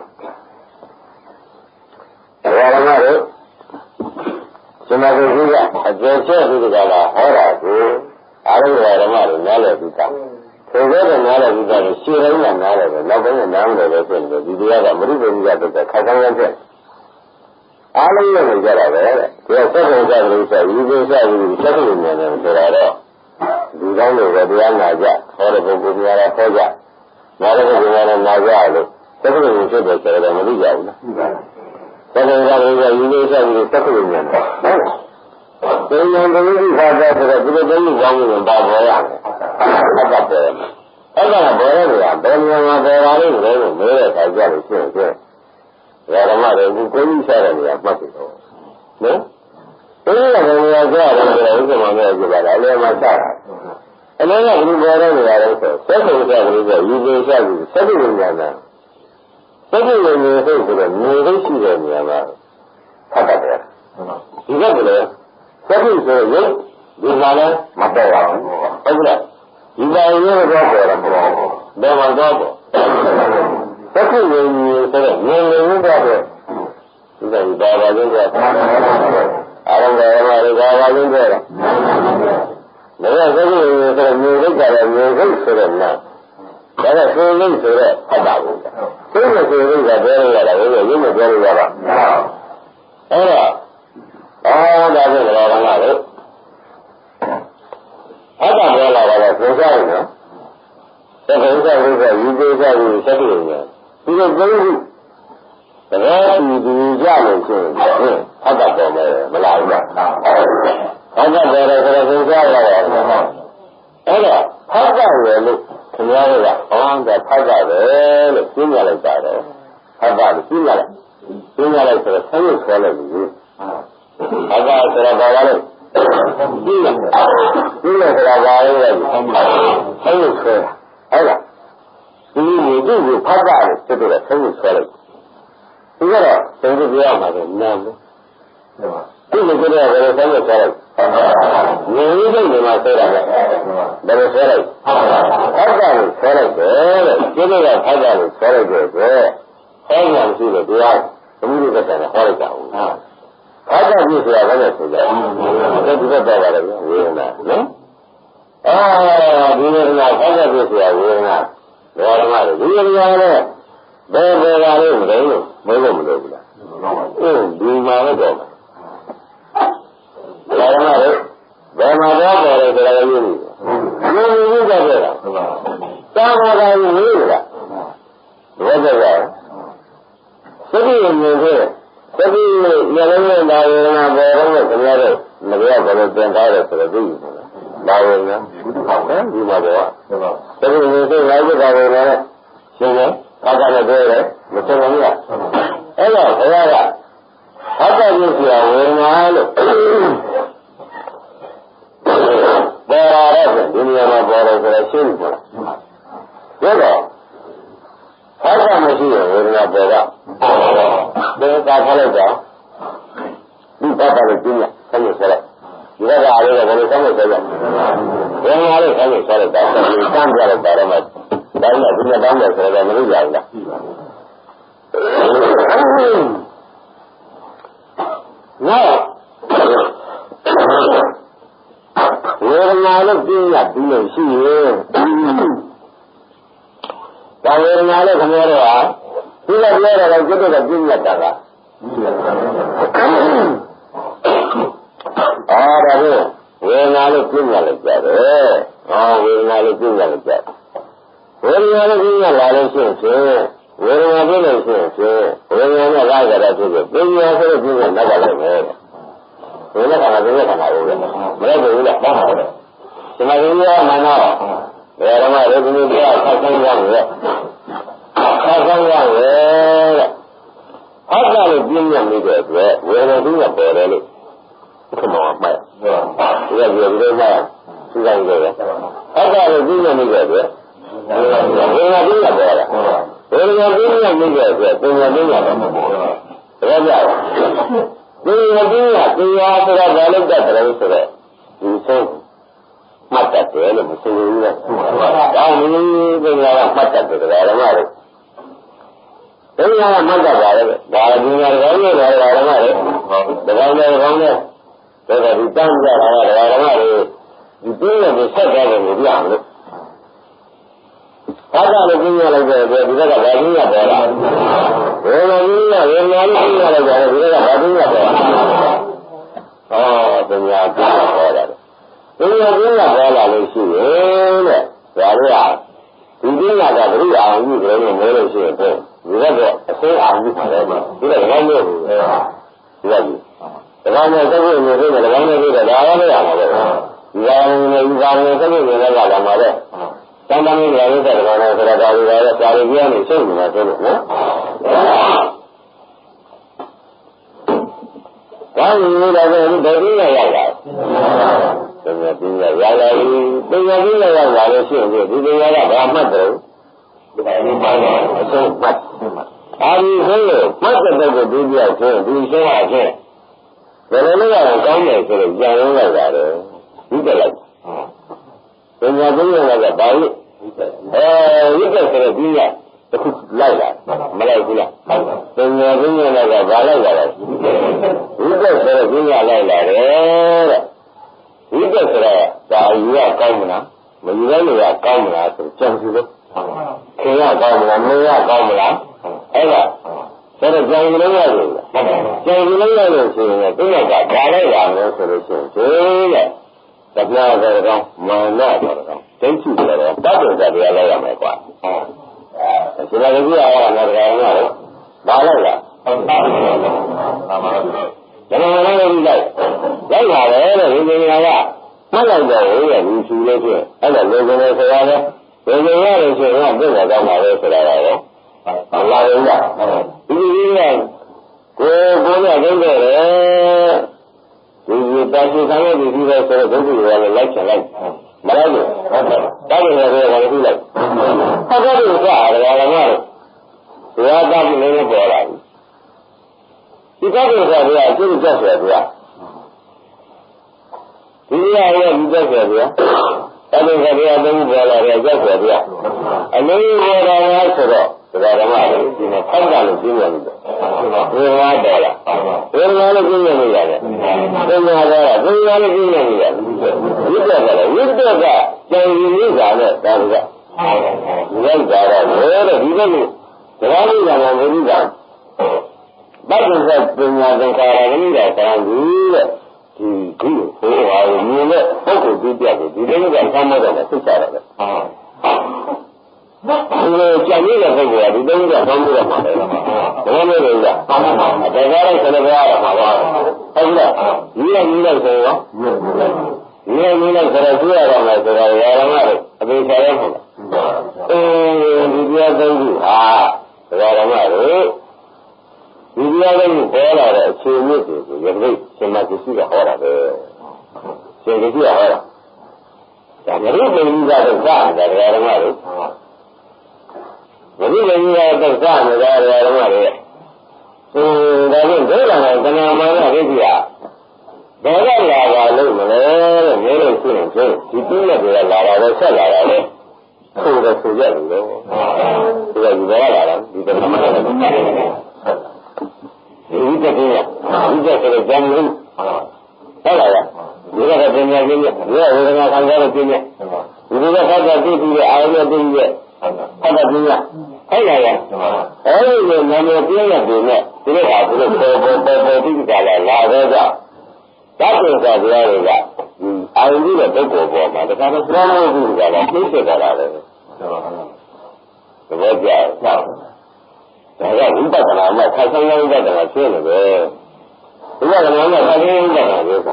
ဘာဝနာတို့ရှင်မာကြီးကအကျဉ်းချက်ပြီးကြတာဟောတာကိုအားလုံးဓမ္မတွေနားလည်ပြီးသားဆိုတော့နားလည်ပြီးသားရှင်းတိုင်းကနားလည်တယ်နောက်ပိုင်းကနားမလည်ပဲဖြစ်နေတယ်ဒီတရားကမရိပ္ပဏိယတုတ်ခါခန်းခန်းဖြစ်အားလုံးလည်းကြတာပဲတဲ့ဒီဆက်ကုန်ကြလို့ဆိုယူပြီးဆက်ပြီးဆက်ပြီးနေတယ်ဆိုတာတော့ဒီကောင်းလို့ပဲတရားနာကြဟောတဲ့ပုဂ္ဂိုလ်များလည်းဟောကြနားတဲ့ပုဂ္ဂိုလ်များလည်းနာကြလို့ဆက်ပြီးဖြစ်တယ်ဆိုတော့မသိကြဘူးလားဆက်ကုန်ကြလို့ယူပြီးဆက်ပြီးဆက်ပြီးနေတယ်ဟုတ်တယ်ဉာဏ်တည်းခါကြဆိုတော့ဒီလိုတည်းကောင်းလို့ပါပေါ်ရတယ်အကပဲအဲ့ဒါကပေါ်ရတယ်ဘယ်နေရာမှာပေါ်လာလို့လဲလို့မေးတဲ့အခါကျလို့ရှိရင်ဓမ္မတွေကိုကိုယ်ကြီးစားတဲ့နေရာမှတ်ပြီးတော့နော်ဒီလိုနေရာကြရတယ်ဆိုတော့ဥက္ကမနဲ့ကြည့်ပါလားအလဲမှာစတာအလဲကဘယ်လိုပေါ်တဲ့နေရာလဲဆိုဆက်ကုန်ကြလို့ဆိုယူပေးစားပြီးဆက်ပြီးနေကြတာဆက်ပြီးနေနေဆိုတော့နေသိရှိတဲ့နေရာမှာဖတ်တယ်ဒီကလည်းဆက်ပြီးဆိုရင်ဒီမှာလည်းမပေါ်ပါဘူးဟုတ်ကဲ့ဒီပါရေးတော့ပေါ်တယ်ဘယ်မှာတော့ဆက်ပြီးနေဆိုတော့နေနေတော့ ဒီကဘာပါလို့ပြောအာရုံကဘာလို့ဘာပါလို့ပြောလဲဒါကသိဆိုမျိုးစိတ်ကြတယ်မျိုးစိတ်ဆိုတော့နာဒါကသိလို့ဆိုတော့ဖတ်တာဘူးသိလို့ဆိုရင်ကပြောရတာဘယ်လိုရင်းမပြောရတာအဲ့တော့ဒါဆိုတော့ဘာလဲအဲ့ဒါပြောလာတော့သိစားရင်နော်သက္ကသဝိဇ္ဇယူသေးစားပြီးစက်တည်နေဒီလိုသုံးခုတကယ်ဒီကြလို့ဆိုရင်အတ္တပေါ်မယ်မလားဘူးလားအတ္တပေါ်တယ်ဆိုတော့သိစားရတော့အဲ့တော့ဖတ်ကြရလို့ခင်ဗျားတို့ကဖတ်ကြတယ်လို့ပြင်းရလိုက်တာတော့ဖတ်ကြလို့ပြင်းရလိုက်ဆိုတော့ဆင်းရဲဆွဲလိုက်ပြီဖတ်ကြဆိုတော့ဘာလဲပြင်းရဆိုတာဘာလဲဆင်းရဲဆွဲဟုတ်လားဒီလိုဒီကိုဖတ်ကြတယ်ဆိုတော့ဆင်းရဲဆွဲလိုက်ဒီကတော့သင်္ကြန်ပြောရမှာဆိုနာမ်လို့ဒီလိုကြတဲ့ဘယ်လိုဆင်းရဲဆွဲလိုက်ငြိမ်းနေနေမှာဆွဲတာလေဘယ်လိုဆွဲလိုက်ဖတ်ကြလို့ဆွဲလိုက်တယ်တဲ့ဒီလိုကဖတ်ကြလို့ဆွဲလိုက်တယ်ဆိုအဲ့ညာရှိတယ်တရားသမီးတို့ကတည်းကဟောလိုက်တာဟုတ်ဖတ်ကြပြီဆိုတာလည်းဆိုကြတယ်ဒီကတော့ပါပါတယ်ဝေဒနာနော်ဒီဝေဒနာဖတ်ကြပြီဆိုတာဝေဒနာဘောဓမတွေဒီဝေဒနာလည်းဘယ်ဘယ်ကလေးမလဲလို့မေးလို့မလို့ဘူးလားဒီမှာတော့ဘောဓမတွေဘယ်မှာတော့ပေါ်တယ်ဆိုတာလည်းယူနေတယ်။ယူကြတယ်လား။တာမာကယူနေလား။ဘယ်ကြလဲ။သတိမြင်ခဲ့သတိမျက်လုံးနဲ့ဒါဝေဒနာပေါ်တော့ခင်ဗျားတို့မပြောဘယ်လိုသင်ထားတယ်ဆိုတော့သိပြီလား။ဒါဝေဒနာဒီမှာတော့သတိမြင်ခဲ့လိုက်ကြတာဝေဒနာနဲ့ရှင်းတယ်။ဘာသာနဲ့ပြောတယ်မသိဘူးလား။အဲ့တော့ဘုရားကဘာသာပြုဆရာဝေဒနာလို့ပေါ်လာတဲ့ဒီနေရာမှာပေါ်တယ်ဆိုတော့ရှင်းပြီပေါ့ဒါတော့ဖတ်တာမရှိရင်ဝေဒနာပေါ်ကဘယ်ကားခလိုက်တော့ဒီဖတ်တာလို့ကျင်းရဆမ်းရဆက်လိုက်ဒီကအားလေးကဘယ်လိုဆမ်းရဆက်လဲဘယ်မှာလဲဆမ်းရဆက်လိုက်တာစမ်းပြလိုက်တာတော့မှဒါနဲ့ဒီနေ့တောင်းတယ်ဆိုတော့မလို့ရဘူးလားနော်ဝေဒနာလို့ပြင်းရပြီးလို့ရှိရင်ဒါဝေဒနာလို့ခင်ဗျားတို့ဟာဒီကပြောတာကကျွတ်တော့ပြင်းရတာကဒါပဲဝေဒနာလို့ပြင်းရလို့ကြားတယ်ဝေဒနာလို့ပြင်းရလို့ကြားဝေဒနာလို့ပြင်းရလာလို့ရှိရင်ဝေဒနာပြင်းလို့ရှိရင်ဝေဒနာနဲ့လာကြတာဖြစ်ပြီးပြင်းရဆိုလို့ပြင်းရတော့လည်းပဲဘယ်နဲ့ခါဘယ်နဲ့ခါပါလို့လဲမလဲဘူးလားဘာမှမလဲဒီမှာဒီကမှတော့ဘယ်တော့မှဒီလိုပြဆက်ဆိုင်ရမယ်ဆက်ဆိုင်ရမယ်တဲ့အတ္တလို့ပြင်းပြနေတဲ့အတွက်ဝေဒနာကပေါ်တယ်လို့ခမောမှတ်ဒီကပြောလို့မှသူကလည်းအတ္တလို့ပြင်းပြနေတဲ့အတွက်ဝေဒနာပြင်းရပေါ်လာဝေဒနာပြင်းပြနေတဲ့အတွက်ပညာပြင်းရတော့မပေါ်ဘူးဒါကြောင့်ဒီမင်းကတရားဆိုတာဘာလို့တတ်တယ်ဆိုတော့ဒီဆုံးမှတ်တတ်တယ်လို့မဆိုဘူးလေ။ဒါမှမဟုတ်ဘုရားကမှတ်တတ်တယ်ဓမ္မတွေ။ဘုရားကမှတ်တတ်ပါလေ။ဒါဒီမှာဓမ္မတွေဓမ္မတွေဒါကောင်းတယ်ကောင်းတယ်။ဒါကဒီတန်းကြတာကဓမ္မတွေဒီပြည့်နဲ့ဆက်ကြတယ်လို့ပြောအောင်လို့။ဘာသာလို့ပြင်းရလိုက်တယ်ဒီကဘာပြင်းရပေါ်လာဝေဒနာကြီးကဝေဒနာကြီးပြင်းရလိုက်တယ်ဒီကဘာပြင်းရပေါ်လာပညာပြင်းရပေါ်လာတယ်ပညာပြင်းရပေါ်လာလို့ရှိရင်တဲ့ဒါတွေကဒီပြင်းရတာဘုရားအောင်ကြီးတယ်လို့ပြောလို့ရှိရင်ပေါ့ဒီကတော့အသိအောင်ကြီးပါတယ်ဒီကဘာလို့ဒီကကြီးဒါကမှသဘောမျိုးနဲ့ဒါကလည်းပြီးတော့ဒါလည်းရမှာပဲဒီကောင်နဲ့သဘောမျိုးနဲ့လာမှာပဲတန်တမ်းလေးရတဲ့ကောင်နဲ့ဆိုတာဒါတွေလည်းစာရီကြီးကနေစိတ်နေတာဆိုလို့နော်ဒါမျိုးတော့ဘယ်လိုရရတာပညာပညာရလာပြီပညာပညာရလာလို့ရှိရင်ဒီပညာကဘာမှတ်တယ်ဒီတိုင်းပါတော့အဆုံးမှတ်အဲဒီဆိုလို့မှတ်တဲ့ပုဂ္ဂိုလ်ဒုတိယဆိုဒီဆုံးအဖြစ်ဘယ်လိုလဲတော့ကောင်းတယ်ဆိုလို့ကြံရင်းလိုက်တာလေဒီတက်လိုက်ပညာပညာကဘာလို့ဝိပ္ပဆိုတဲ့ပညာ တစ်ခုလိုက်လာမလိုက်ဘူးလားပညာပညာလိုက်ကဘာလိုက်လာလဲဝိပဿနာပညာလိုက်လာတယ်တဲ့ဝိပဿနာဒါယူရကောင်းမလားမယူရလို့ရကောင်းမလားဆိုကြံစီလို့ခင်ရကောင်းမလားမရကောင်းမလားအဲ့ဒါဆိုတော့ကြံစီလို့ရတယ်ကြံစီလို့ရတယ်ဆိုရင်ဒီကဘာလိုက်လာလဲဆိုလို့ရှိရင်တဲ့တရားတော်ကောင်မာနတော်ကောင်ဒိဋ္ဌိတော်ကောင်တတ်တော်တရားလိုက်ရမယ်ကွာဒီလိုကြီးရအောင်လည်းတရားရအောင်ဘာလိုက်လားဟုတ်ပါဘူးဒါမှမဟုတ်ဒါမှမဟုတ်လိုက်ပါလေတဲ့ဒီပညာကမှတ်လိုက်တော့ရဲ့ဒီသူလေးဖြင့်အဲ့ဒါလေကုန်လေဆိုရတယ်လေကုန်ရတယ်ဆိုရင်ပြည့်စုံတော့မှာပဲဆိုတာရောမလာဘူးလားဒီလိုကြီးကကိုရဒိဋ္ဌိတယ်ဒီတာရှိဆောင်ရည်ဒီလိုဆိုတော့ဒုက္ခတွေလည်းလိုက်ချင်လိုက်မလိုက်ဘူးတောက်ရတယ်ဘာလို့လိုက်ဟုတ်ကဲ့လို့ကြားရတယ်ဘာလို့ဘုရားသားကြီးလည်းပေါ်လာပြီဒီကောက်ရတဲ့ဘုရားအကျိုးချက်ဆိုဘုရားဒီရရဲ့ဒီချက်ဆိုဘုရားတောက်ရတဲ့ဘုရားသုံးပေါ်လာတဲ့ချက်ဆိုဘုရားအလေးပေါ်လာတာဆိုတော့ဒါဓမ္မတွေဒီမှာဖောက်တာလို့ပြောရတယ်ဘုရားတော်လားဘုရားလည်းပြောနေရတယ်ဘုရားတော်လားဘုရားလည်းပြောနေရတယ်ဝိတ္တကလည်းဝိတ္တကကြံရည်နေတာနဲ့ဒါကလိုက်တာတော့လေဒီလိုကိုတရားလေးကမှမဟုတ်ဘူးကဘတ်တော်ကပညာသင်္ခါရဂိတာဆံကြီးတဲ့ဒီခုဟိုဟာမြင်တဲ့ပုဂ္ဂိုလ်ပြပြကိုဒီလိုကဆမ်းမတော့လည်းသိချရတယ်ဒီလိုကြံရည်တဲ့ပုဂ္ဂိုလ်ကဒီလိုကဆမ်းမတော့မှာလေဘာလို့လဲကဒါကလည်းဆယ်ဘွားရမှာပါဟုတ်လားဒီရကြီးလိုက်ဆိုရောဒီရကြီးလိုက်ဆိုတော့ကြည့်ရတော့မယ်ဆိုတော့ရာရမတို့အပေချရမှာဒီတရားသုံးခုဟာဒါရမတို့ဒီတရားသုံးခုပေါ်လာတဲ့အခြေအမြစ်တွေကိုယနေ့ရှင်မကြီးကဟောတာပဲရှင်ကြီးကဟောတာဒါမရိပင်ကြီးကတော့စတယ်ဒါရမတို့မရိပင်ကြီးကတော့စတယ်ဒါရမတို့ဒါဖြင့်ဒိဋ္ဌာန်ကနာမာနဒိဋ္ဌိဟာဘယ်ကလာပါလို့မလဲတဲ့မဲလို့ရှိရင်ဒီပြည့်ရတွေကလာတာပဲဆက်လာတာပဲဆိုတော့ဆိုရတယ်လို့ဒီကဒီဘယ်လာတာဒီကမှမလာဘူးဒီကတည်းကဒီကဆိုတော့ဂျမ်းလို့ဟုတ်လားဒီကတည်းကပညာကြီးရဲ့ဝေဒနာခံစားတဲ့ပညာဒီကဖတ်တာသိပြီးအာရုံသိပြီးဖတ်တာပညာအဲ့ဒါရအဲ့ဒီနာမည်ပြည့်ရတယ်နဲ့ဒီလိုဟာဒီလိုပေါ်တိကလာတော့ကြတတ်တယ်ဆိုကြရတယ်ကအာရုံကြီးတဲ့ပုဂ္ဂိုလ်ပေါ်မှာတခါတော့သဘောမဟုတ်ဘူးကလည်းသိဖြစ်တာလေသဘောကျဒါကဝိပဿနာမှာခိုင်ဆိုင်ဝိပဿနာရှင်းနေပဲဝိပဿနာမှာခိုင်ဆိုင်ဝိပဿနာပဲဒါ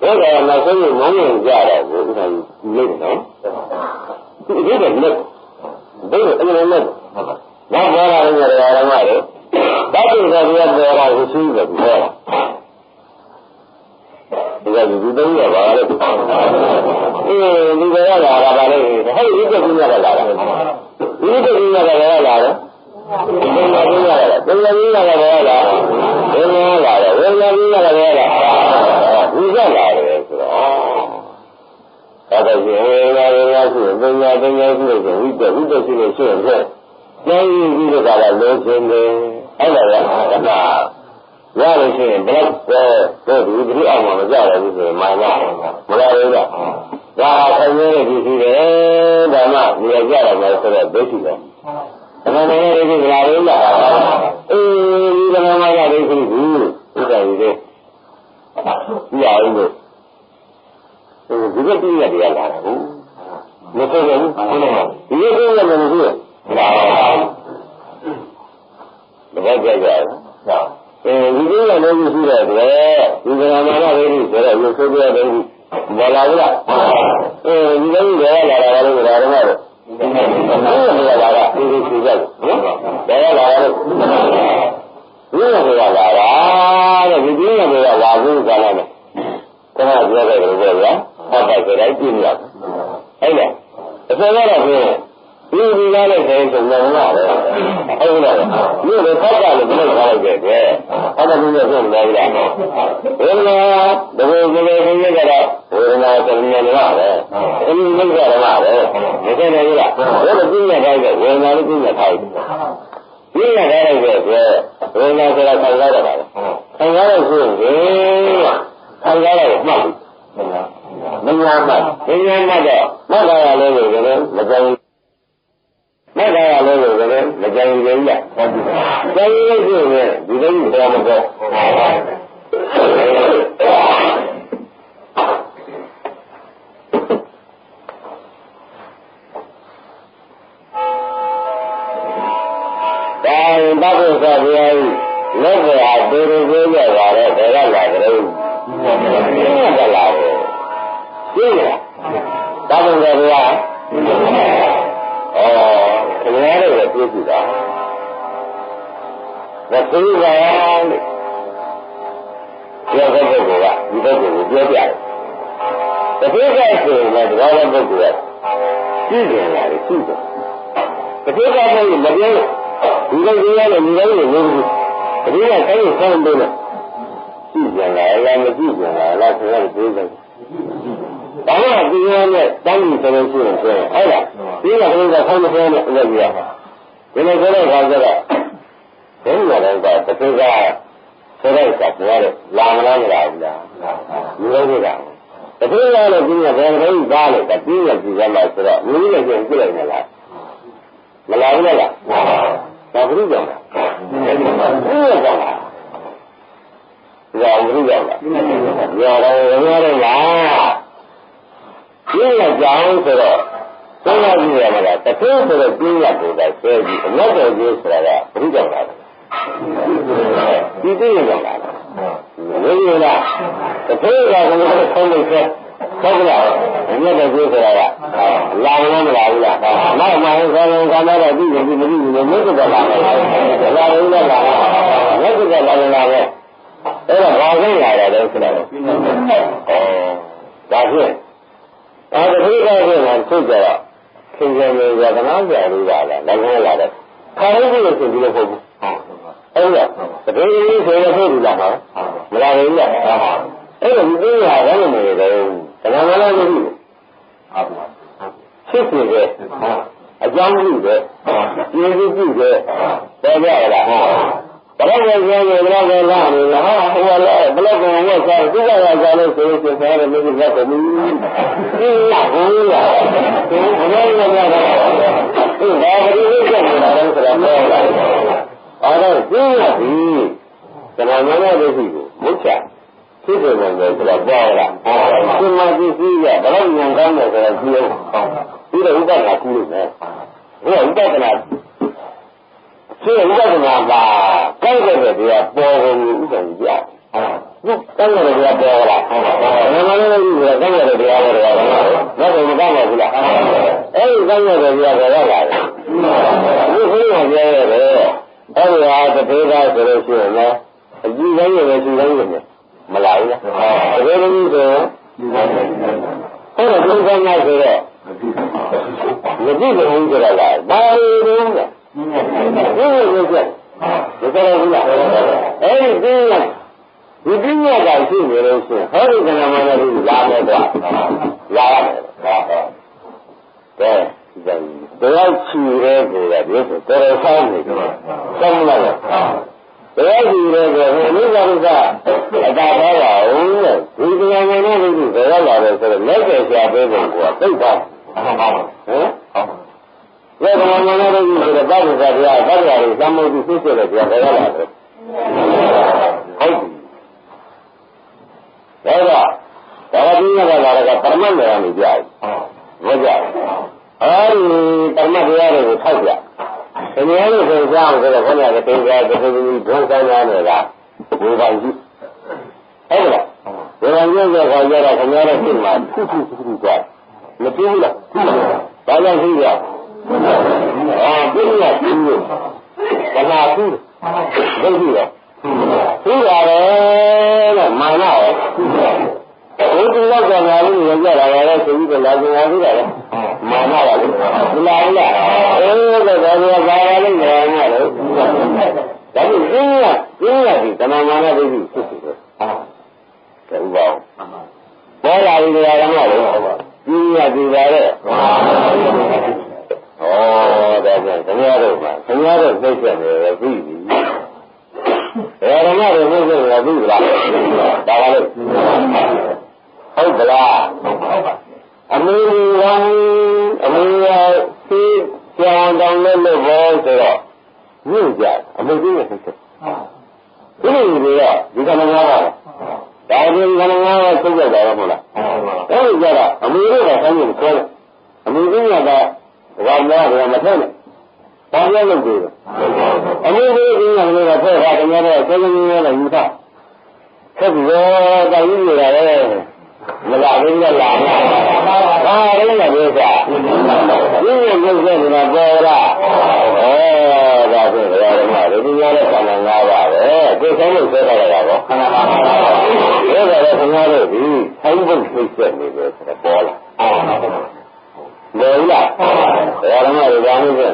ကနောက်ဆုံးမောင်းရင်ကြတော့ဘုရားကြီးလိမ့်နော်ဒီကလက်ဘယ်လိုအမှန်လဲနောက်ပေါ်လာတဲ့ဓမ္မတွေတတ်တယ်ဆိုတရားပေါ်လာကိုရှိတယ်ပြောတာဒီသုံးရပါလေဒီကရလာတာပါလေဟဲ့ဒီကကြီးရလာတာဒီကကြီးရလာတာလားဒီကကြီးရလာတာဒီကကြီးရလာတာလားဒီကကြီးရလာတာဝေဒနာကြီးရလာတာလားဒီကလာတယ်ဆိုတော့ဒါပဲဝေဒနာရှိပညာရှိလို့ဆိုဝိတ္တရှိလို့ရှိရင်ကျင်းပြီးတော့ကလည်းလိုချင်တယ်အဲ့ဒါကဓမ္မရလို့ရှိရင်ဘယ်တော့ဒီဒီအောင်မှာမကြရဘူးဆိုရင်မာနမလာဘူးကဒါဆိုင်ရတဲ့ဒီရှိတယ်ဓမ္မနေရာကြရမယ်ဆိုတော့ဒိဋ္ဌိပဲဓမ္မနေရာဒီလာလို့လားဒီဓမ္မမှာကဒိဋ္ဌိဘူးဥဒ္ဒါရီတဲ့ပြရအောင်လို့ဒီကတိရတရားလာတာဘူးမဆိုးဘူးဟုတ်လားဒီကတိရမယ်မဟုတ်ဘူးဒါကြကြရအောင်ဒီလိုလည်းရှိတယ်ကွဒီကံမာနလေးဆိုတော့ရုပ်ဆိုးပြတယ်မလာဘူးလားဒီလိုလည်းလာတာလည်းဒါတော့ဒီလာတာဒီလိုရှိကြတယ်နော်ဒါလာတယ်ဒီလိုလာတာတဲ့ဒီလိုလည်းလာဘူးကလည်းခဏပြောတယ်လို့ပြောဗျာဟုတ်တယ်ဆိုတော့ပြည့်နေရတယ်အဲ့ဒါအစကတော့ဖြင့် ဒီကားနဲ့ဆိုရင်ဆုံးမလာပဲဟုတ်လားဒီလိုဖတ်တာလို့ပြောထားလိုက်တဲ့အတွက်အဲ့ဒါမျိုးဆုံးမလာဘူးလားဝေဒနာတကယ်ကိုယ်ကိုယ်ကြီးကတော့ဝေဒနာသတိနဲ့လာပဲအဲ့ဒီမိစ္ဆာဓမ္မပဲမသိနိုင်ဘူးလားဘယ်လိုပြည့်ရခိုင်းတဲ့ဝေဒနာလေးပြည့်ရခိုင်းပြည့်ရခိုင်းတဲ့အတွက်ဝေဒနာဆိုတာခံစားရတာပဲခံစားရဆိုရင်ခံစားရမှတ်မညာမှတ်တော့မှတ်တာရလို့လည်းမကြိုက်မဲ့တာရလို့လည်းမကြိုက်ဘူးလေ။ကြိုက်လို့ရှိရင်ဒီလိုမျိုးတော့မကော။ဒါရင်ဘုရားဆောဘုရားကြီးလက်ဝါတူတူကိုရပါတော့ဘယ်ကလာကြလဲ။ဘယ်လာလဲ။သိလား။ဒါဘုရားဘုရားခင်ဗျားတို့လည်းပြောကြည့်တာမသိပါဘူးပြောတဲ့ပုဂ္ဂိုလ်ကဒီပုဂ္ဂိုလ်ကိုပြောပြတယ်တတိယဆိုရင်လည်းဒီလိုပုဂ္ဂိုလ်ကကြည့်နေရတယ်ကြည့်တယ်တတိယကလည်းမပြောဒီလိုကြီးရတယ်ဒီလိုကြီးလို့တတိယကအဲ့လိုဆောင်းတယ်ကြည့်ကြလားလားမကြည့်ကြလားလားဆိုတော့ပြောတယ်ဒါမှဒီလိုနဲ့တောင်းပြီးဆိုလို့ရှိရင်ဟုတ်လားဒီကဘုရားဆောင်းတဲ့နဲ့အဲ့လိုပြရမှာဒီလိုဆိုတဲ့ခါကျတော့ဘယ်လိုလဲကတစ်ခါဆိုတဲ့ကပြောတယ်လာမလားမလားဘူးလားဒီလိုဖြစ်တာတစ်ခါလည်းဒီကဘယ်လိုသားလဲတတိယကြည့်ရမှာဆိုတော့မိမိလည်းကြည့်လိုက်နေလားမလာဘူးလားဒါဘုရားကြောင့်ဘုရားကြောင့်ရောဘုရားကြောင့်ရောတော့လားပြင်းရကြအောင်ဆိုတော့သုံးရကြည့်ရမှာလားတစ်ခုဆိုတော့ပြင်းရကိုပဲဆဲကြည့်အနောက်တော်ကြီးဆိုတာကဘုရားကြောင့်လားဒီသိရကြောင့်လားဝိညာဉ်လားတစ်ခုကဘယ်လိုဆုံးလို့ဆဲဟုတ်ကလားအနောက်တော်ကြီးဆိုတာကလာမလားမလာဘူးလားနောက်မှဆောင်းကံတော့ဒီလိုဒီလိုဒီလိုမြတ်ကလာတယ်လာရင်းနဲ့လာမြတ်ကလာလာပဲအဲ့တော့ဘာလို့လာတယ်လဲဆိုတော့ဒါဖြင့်အဲ့ဒီခေတ်ကထုတ်ကြတော့ခင်ဗျားတွေကသနာကြလို့လာတာလည်းလာတယ်ခါရင်းလို့ဆိုပြီးတော့ဟုတ်ဘူးအဲ့ဒါတကယ်ကြီးဆိုရဖို့ဒီလားမလာဘူးလားအဲ့ဒါဒီသိရတာလည်းမနေတော့သနာမလားမသိဘူးဖြစ်နေတယ်အကြောင်းပြုတယ်ကျေးဇူးပြုတယ်ပေါ်ကြရလားဘယ်လိုလဲဘယ်လိုလဲလာနေလားဟိုလည်းဘယ်လိုကောင်ဝတ်စားသူကရကြလို့ဆိုရင်ဆရာလည်းမရှိတော့ဘူးဒီလားဟိုလားဒီဘယ်လိုလဲဒီဘာလို့လဲကျနေတာလဲဆိုတာပြောတာအဲ့တော့ဒီကဒီသမာမနာဒိဋ္ဌိကိုမုတ်ချဖြစ်တယ်လို့ဆိုတာပြောတာဒီမှာဒီစီးရဘယ်လိုဉာဏ်ကောင်းတယ်ဆိုတာကြည့်အောင်ပြီးတော့ဥပဒနာကူးလို့မယ်ဘုရားဥပဒနာဒီဥပဒနာပါကောက်တဲ့တရားပေါ်ကုန်ဥပဒနာပြဟုတ်ကောက်တဲ့တရားပေါ်လာဘယ်မှာလဲဒီကကောက်တဲ့တရားပေါ်လာတော့မကောက်ပါဘူးလားအဲ့ဒီကောက်တဲ့တရားပေါ်လာတယ်ဒီဘုရားပြောရတယ်အဲ့ဒီဟာတစ်သေးသားဆိုလို့ရှိရင်လည်းအကြည့်တိုင်းရဲ့ဒီတိုင်းရဲ့မလာဘူးလားတကယ်လို့ဆိုရင်အဲ့ဒါဒီကောက်မှာဆိုတော့မကြည့်ဘူးကြလားဘာလို့လဲဒီလိုမျိုးကျဒီကနေ့ကအဲ့ဒီပြင်းရဒီပြင်းရကရှိနေလို့ဆိုဟောဒီကဏ္ဍမှာလည်းလာမယ်ကွာလာရတယ်ကဲတရားချီရဲကိုလည်းဒီဆိုတော်ဆောင်းနေတယ်ဆောင်းလိုက်တရားချီရဲကိုအနိစ္စဒုက္ခအတားပါပါဦးတဲ့ဒီကဏ္ဍမှာလည်းဒီဘယ်ရောက်လာလဲဆိုတော့လက်ကျဆရာပြောပုံကသိတာဟုတ်ပါဘူးဟမ်ဘယ်မှာမနာလို့ဆိုတော့ဘာလို့တရားဘာလို့သမုဒ္ဒိသိစေတဲ့တရားဘယ်လာလဲဟုတ်ပြီဒါကပြင်းရတာကပရမတ်တရားနေကြတယ်ဟုတ်ကြအဲဒီပရမတ်တရားတွေကိုထောက်ပြခင်ဗျားတို့ဆိုကြအောင်ဆိုတော့ခေါင်းကတင်ကြတဲ့ဒီဒုစမ်းသားတွေကဝေဘာကြီးဟုတ်လားဝေဘာကြီးကခေါ်ကြတော့ခင်ဗျားတို့ပြင်မှာခုကြမပြေးဘူးလားဘာကြောင့်ရှိကြပြင်းရပြင်းလို့ဘာသာဘူးဒုက္ခရောသူ့ရတယ်တဲ့မာနရောဘုရားကလည်းရကြတာလည်းဆိုပြီးတော့လာကြတာဘူးလေ mà nó là cái này mà đấy đấy thì chính là thì tao mà nó đi thì đúng không bỏ lại đi ra đó mà đúng chính là gì đấy đấy rồi không nhớ được mà không nhớ được cái chuyện này là gì rồi nó nói được cái là gì là đâu là không phải là anh khi cho đang lên lên vô rồi như vậy anh mới biết được cái gì đó đi cái nào đó đại diện cái nào đó không được đâu mà đấy giờ đó anh mới biết là cái gì thôi anh mới biết là làm đó là mà thôi bao nhiêu lần rồi anh mới biết là thôi ra cái này là cái này là như thế không có cái gì là mà làm cái này làm đấy là điều gì những người dân là vô ra ra thì là để đi ra để làm nào vậy cái sống mình sẽ là đó thế là không nói được gì thấy vẫn phải chuyện này để sẽ bỏ là đấy là làm nào để làm cái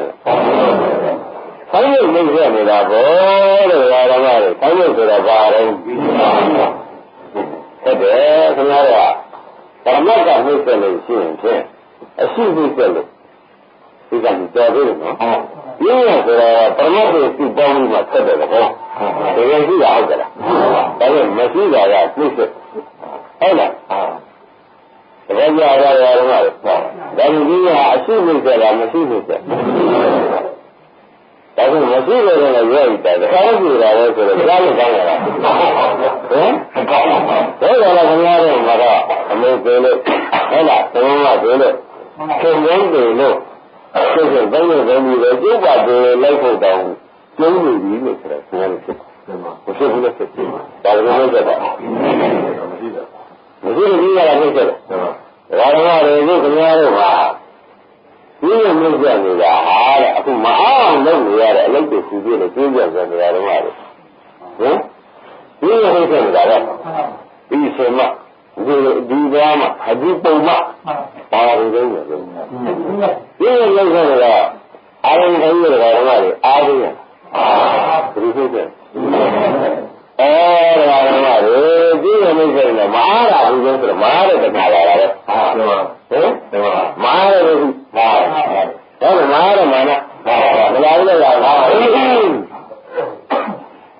thấy mình chuyện này là bỏ để làm nào để thấy mình sẽ là vào đây thế để không nói là làm乜嘢會做嚟先先，先會做嚟，呢個唔做啲咯。因為佢哋做乜嘢先幫你嘛出嚟咯，這樣是有嘅啦。但係唔係先有嘅，唔係，係啦。咁樣有，但係你話先會做啦，唔係先會做。但係唔係先會做咧，願意做，開始啦，我做啦，家裏講嘅啦。所以啦，咁樣咧，唔係啦。沒得了，好了，怎么得了？天天得了，就是本来你的就把这来口当经济理论出来，这样的事，不是这个事情，大家都知道。我这个理解了，没错的。我他妈的就怎么样的嘛？你也没见你的啥的，就马上弄出来的，那就世界的真正是这样的嘛的。你也没见你咋的？为什么？ဒီဘာမှအဒီပုံမှပါရတဲ့လို့ဒီလိုလုပ်ရတာအာရုံခိုင်းရတာကလည်းအားရဒီလိုဖြစ်တယ်ဒါကလည်းဒီလိုမျိုးဆိုရင်မအားတာဘူးဆိုတော့မအားတဲ့တခါလာတာပဲဟင်မအားတဲ့ဘူးဒါကမအားတဲ့မာနမလာဘူးလို့ရတာဒီ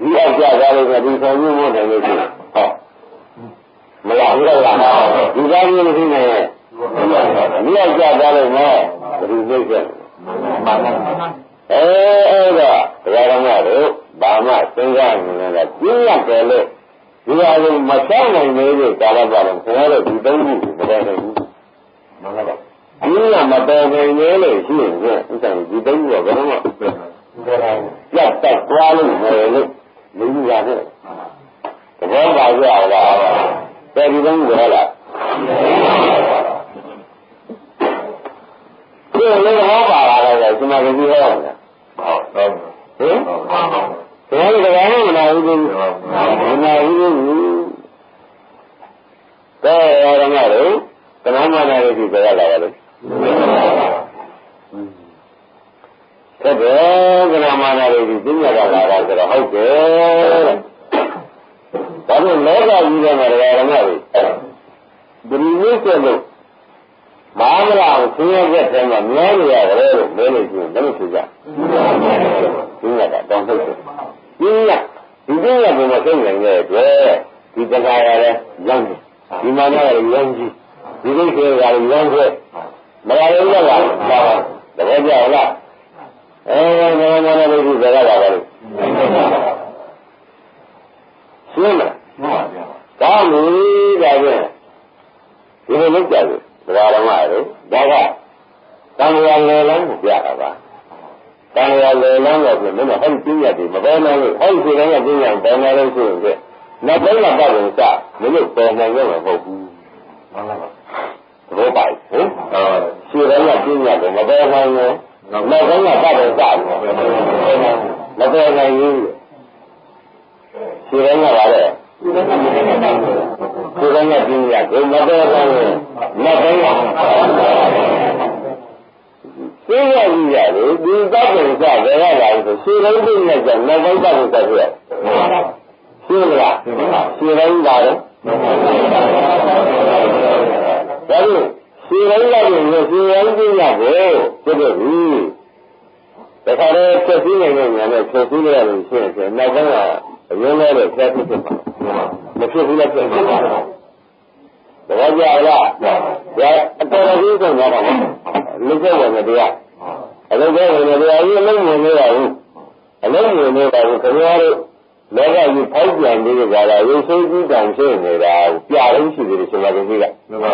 အကြကြလေးကဒီဆောင်မှုမဟုတ်တယ်လို့ရှိရင်မလာဘူးလားဒီကားမျိုးလို့ရှိနေဒီအကြကြလေးနဲ့ဒီစိတ်ကအဲ့တော့တရားတော်တို့ဘာမှစဉ်းစားနေတယ်ပြင်းရတယ်လို့ဒီအရင်မဆောင်နိုင်သေးတဲ့ကာလပတ်လုံးကျွန်တော်တို့ဒီသုံးခုမတော်နိုင်ဘူးမှန်ပါပါဒီကမတော်နိုင်သေးလို့ရှိရင်ဥစ္စာဒီသုံးခုကဘယ်တော့မှပြတ်တက်သွားလို့မရလို့လူကြီးရတယ်သဘောပါကြလားတဲ့ဒီသုံးခုဟဲ့လားဒီလိုဟောပါလာတော့ကျွန်တော်ကြည့်ဟောတယ်ဟုတ်ဟင်ဘယ်လိုလဲမနာဘူးမနာဘူးတဲ့ရမလို့ကမ္ဘာမနာလို့ဒီကြရလာပါလို့တဲ့ကမ္ဘာမနာလို့ဒီသိရတာလာတာဆိုတော့ဟုတ်တယ်ဒါပေမဲ့လောကကြီးထဲမှာရမလို့ဒီလိုဆိုလို့မာမလာကိုသိရတဲ့ထဲမှာမြဲနေရတယ်လို့ပြောလို့ရှိရင်လည်းဖြစ်ကြသိရတာတောင်းထုတ်တယ်ဒီကဒီကဘယ်မှာသိနေလဲတဲ့ဒီတရားရလဲရောင်းတယ်ဒီမာနရရောင်းကြီးဒီလိုဆိုရရောင်းခွဲမရဘူးလားတကယ်ကြောက်လားမာနလို့ဒီစကားလာပါလို့ရှင်းမလားဒါမျိုးဒါပြန်ဒီလိုလုပ်ကြတယ်ဒကာဓမ္မတို့ဒါကတန်ရာလေလမ်းကိုပြတာပါတန်ရာလေလမ်းတော့ဆိုမင်းဟဲ့ပြည့်ရတယ်မပေါ်နိုင်လို့ဟဲ့ဒီတိုင်းကပြည့်ရင်ပေါ်နိုင်လို့ဆိုရင်နောက်ပိုင်းမှာပတ်လို့စမင်းတို့ပေါ်နိုင်ရမှာမဟုတ်ဘူးမှန်ပါပါဘောပိုက်ဟင်ရှင်းတိုင်းကပြည့်ရတယ်မပေါ်နိုင်ဘူးနောက်ပိုင်းမှာပတ်လို့စမပေါ်နိုင်ဘူးရှင်းတိုင်းကပါလေဒီကနေ့ပြင်းရကိုမတော်ဘူးနောက်ပိုင်းက သိရပြီရတယ်ဒီတောက်ပြန်စားကြရတာဆိုရှင်းလုံးသိနေကြနောက်ပိုင်းတောက်ပြန်စားပြရရှင်းလားရှင်းလုံးပါတော့ဒါလို့ရှင်းလုံးရတယ်ရှင်းလုံးသိရကိုပြည့်ပြီဒါခါတော့ဆက်ပြီးနေတဲ့ညာနဲ့ဆက်ပြီးရလို့ရှင်းတယ်နောက်ပိုင်းကအရင်ကလည်းဆက်ပြီးဖြစ်ပါမဖြစ်ဘူးလားဖြစ်ပါဒါကြရလားဒါအတော်ကြီးဆုံးတော့ပါလူကျဝင်တဲ့တရားအလုံးစုံဝင်တဲ့တရားကြီးအလုံးဝင်နေတာဘူးအလုံးဝင်နေတာကိုခင်ဗျားတို့လောကကြီးဖောက်ပြန်ပြီးကြတာရုပ်ဆိုးကြီးတောင်ဖြစ်နေတာပြရင်းရှိတယ်ရှင်ပါခင်ဗျာမှန်ပါ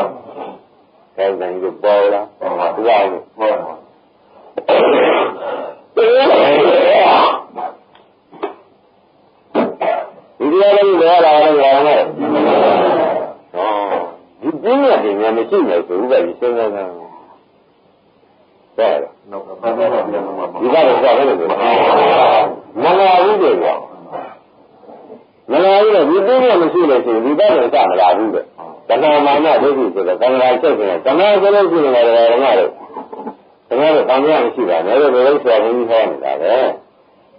အဲဒါကြီးပေါ်လာဟုတ်ပါဘူးဟုတ်ပါဒီတရားလေးတော့လာတော့လာမယ်ဒီပညာပညာမရှိနေဆိုဥပ္ပါဒ်စဉ်းစားတာတဲ့နော်ဒီကတော့ဆက်ရတယ်မလာဘူးတဲ့ကွာမလာဘူးတဲ့ဒီပညာမရှိလို့ရှိရင်ဒီဘက်ကိုစမလာဘူးတဲ့တဏှာမာနဒိဋ္ဌိဆိုတော့သံဃာချက်တယ်တဏှာဆိုလို့ရှိရင်လည်းဓမ္မတို့တဏှာတို့တန်မြတ်မရှိပါနဲ့လို့လည်းဆရာကြီးဟောနေတာပဲ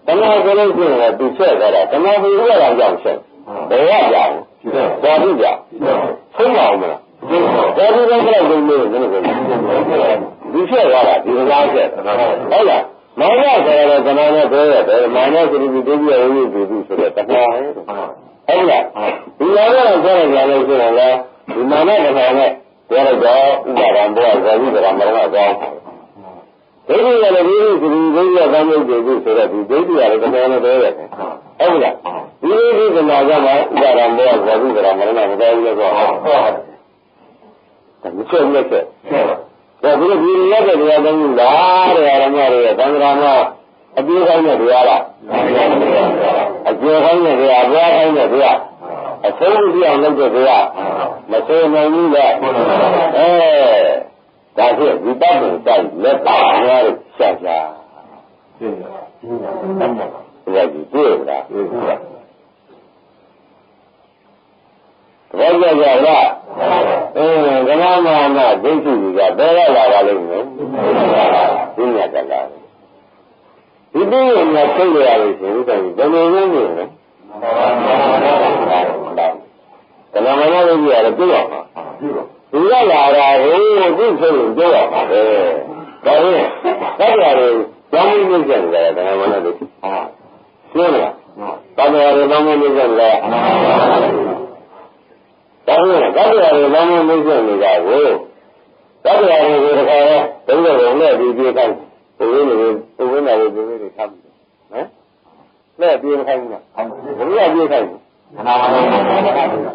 တဏှာဆိုလို့ရှိရင်လည်းသူချက်သွားတာတဏှာဘယ်လိုကြောင့်ချက်ဘယ်ရကြဘူးဘာဖြစ်ကြဆုံးပါအောင်မလားဒါဒီတော့ကြောက်နေလို့လည်းဒီချက်သွားတာဒီလားချက်ဟုတ်လားမောင်ရဆိုရတဲ့တဏှာနဲ့ပြောရတယ်မာနစရိတိဒုတိယဝိသုဒုဆိုတဲ့တဏှာဟုတ်လားဒီလိုတော့ပြောရကြလို့ရှိရင်လည်းဒီမာနတဏှာနဲ့ပြောလိုက်တော့ဥပါဒံဘောဇာတိကရမရဏကောင်းဒိဋ္ဌိကလည်းဒီဒိဋ္ဌိကကောင်းလို့ဒီဆိုတော့ဒီဒိဋ္ဌိကလည်းတကယ်နဲ့ပြောရတယ်ဟုတ်လားဒီလိုကနာကြမှာဥပါဒံဘောဇာတိကရမရဏမကောင်းလို့ဆိုဟုတ်မချက်လက်ချက်ဒါဒီလိုဒီလက်တဲ့တရားသုံးခုလားတရားဓမ္မတွေရဲ့သံဃာမှာအပြေးခိုင်းတဲ့တရားလားအကျေခိုင်းတဲ့တရားဘွားခိုင်းတဲ့တရားအဆုံးပြအောင်လုပ်တဲ့တရားမဆိုးနိုင်ဘူးလေဒါဖြင့်ဒီပတ်ကိုစိုက်လက်ပါများလို့ရှာရှာသိတယ်ဒီတွေ့လားဘောကြကြလားဓမ္မမာနဒိဋ္ဌိကဘယ်လာပါလိမ့်မယ်ဒီညကလာဒီပြည့်ရမှာထုတ်ရလို့ရှိရင်ဘယ်လိုလဲနေလဲဓမ္မမာနဒိဋ္ဌိရတယ်ပြည့်ရမှာဒီကလာတာကိုသိဆိုရင်ပြောရမှာပဲဒါရင်သက်ရတယ်ကျောင်းမင်းကျက်တယ်ဓမ္မနာတို့ရှင်းလားသက်ရတယ်ကျောင်းမင်းကျက်တယ်ဒါရင်သက်ရတယ်ကျောင်းမင်းကျက်နေတာကိုသက်ရတယ်ကိုတခါတော့ဘုရားကလည်းဒီပြေခိုင်းဘုရားနေဘုရားနာကိုဘုရားတွေထားပြီနော်လက်ပြေခိုင်းဘူးလားဘုရားပြေခိုင်းဘူးဓမ္မနာ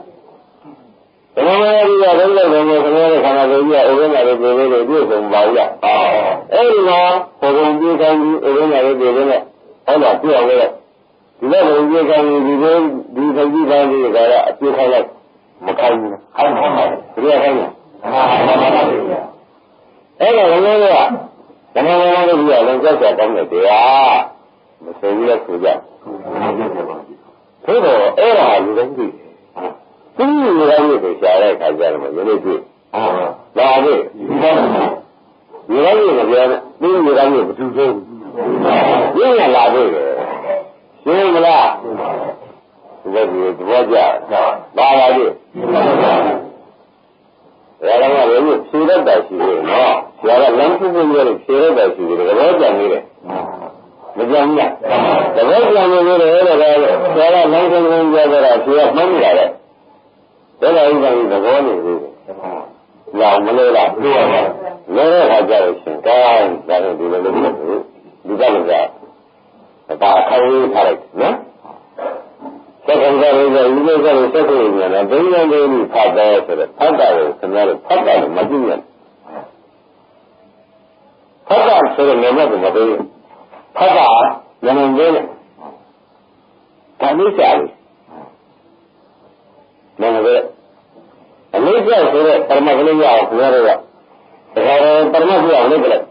ဓမ္မနာကြီးကဘယ်လိုလဲခင်ဗျားတို့ခန္ဓာကိုယ်ကြီးကဥပ္ပနာတွေပြေပြေတွေပြည့်စုံပါဘူးလားအဲ့ဒီမှာဘုံပြေခိုင်းပြီးဥပ္ပနာတွေပြေပြေနဲ့ဟုတ်လားပြအောင်လို့ဒီလိုဘုံပြေခိုင်းပြီးဒီလိုဒီသတိပိုင်းတွေကအပြေခိုင်းလိုက်မခိုင်းဘူးခိုင်းပါမယ်ဘယ်ရခိုင်းလဲအဲ့ဒါလည်းကဓမ္မနာတို့ကလည်းကြောက်ကြတောင်းတဲ့တရားမဆိုဘူးလို့ဆိုကြသို့တော့အဲ့ဒါလူတိုင်းသိသူ့လူတိုင်းကိုရှားတဲ့ခါကျတော့မလို့ကြည့်လာပြီလူတိုင်းကိုပြောတယ်သူ့လူတိုင်းကိုမတူသေးဘူးရင်းလာပြီရှင်းမလားဒီလိုသဘောကျပါလာပြီဒါကလည်းဖြေတတ်တာရှိတယ်နော်ဆရာကလမ်းဖြေရလို့ဖြေတတ်တာရှိတယ်သဘောကျနေတယ်မကြမ်းလားသဘောကျနေတယ်လို့လည်းဆရာကလမ်းဖြေပြောကြတာဆရာမှန်းနေတာလေဒါလည်းဥပ္ပါဒ်သဘောနေသေးတယ်။လောင်မလို့လားပြောရမယ်။လဲတဲ့ခါကျတော့ရှင်ကောင်းဒါနဲ့ဒီလိုလုပ်လို့ဒီကလည်းဒါခိုင်းထားလိုက်နော်။သက္ကံကလည်းဒီလိုကလည်းသက္ကုဉာဏ်နဲ့ဘယ်လိုလဲဖတ်တယ်ဆိုတော့ဖတ်တာကိုခင်ဗျားတို့ဖတ်တာမကြည့်ရဘူး။ဖတ်တာဆိုတော့လည်းမဟုတ်ဘူး။ဖတ်တာဉာဏ်နဲ့ဒါလေးစားလို့မင်းလည်းအလေးကျဆိုတဲ့ပရမကလေးရအောင်ပြောရတော့ဒါကပရမပြောင်းလုပ်ကြတယ်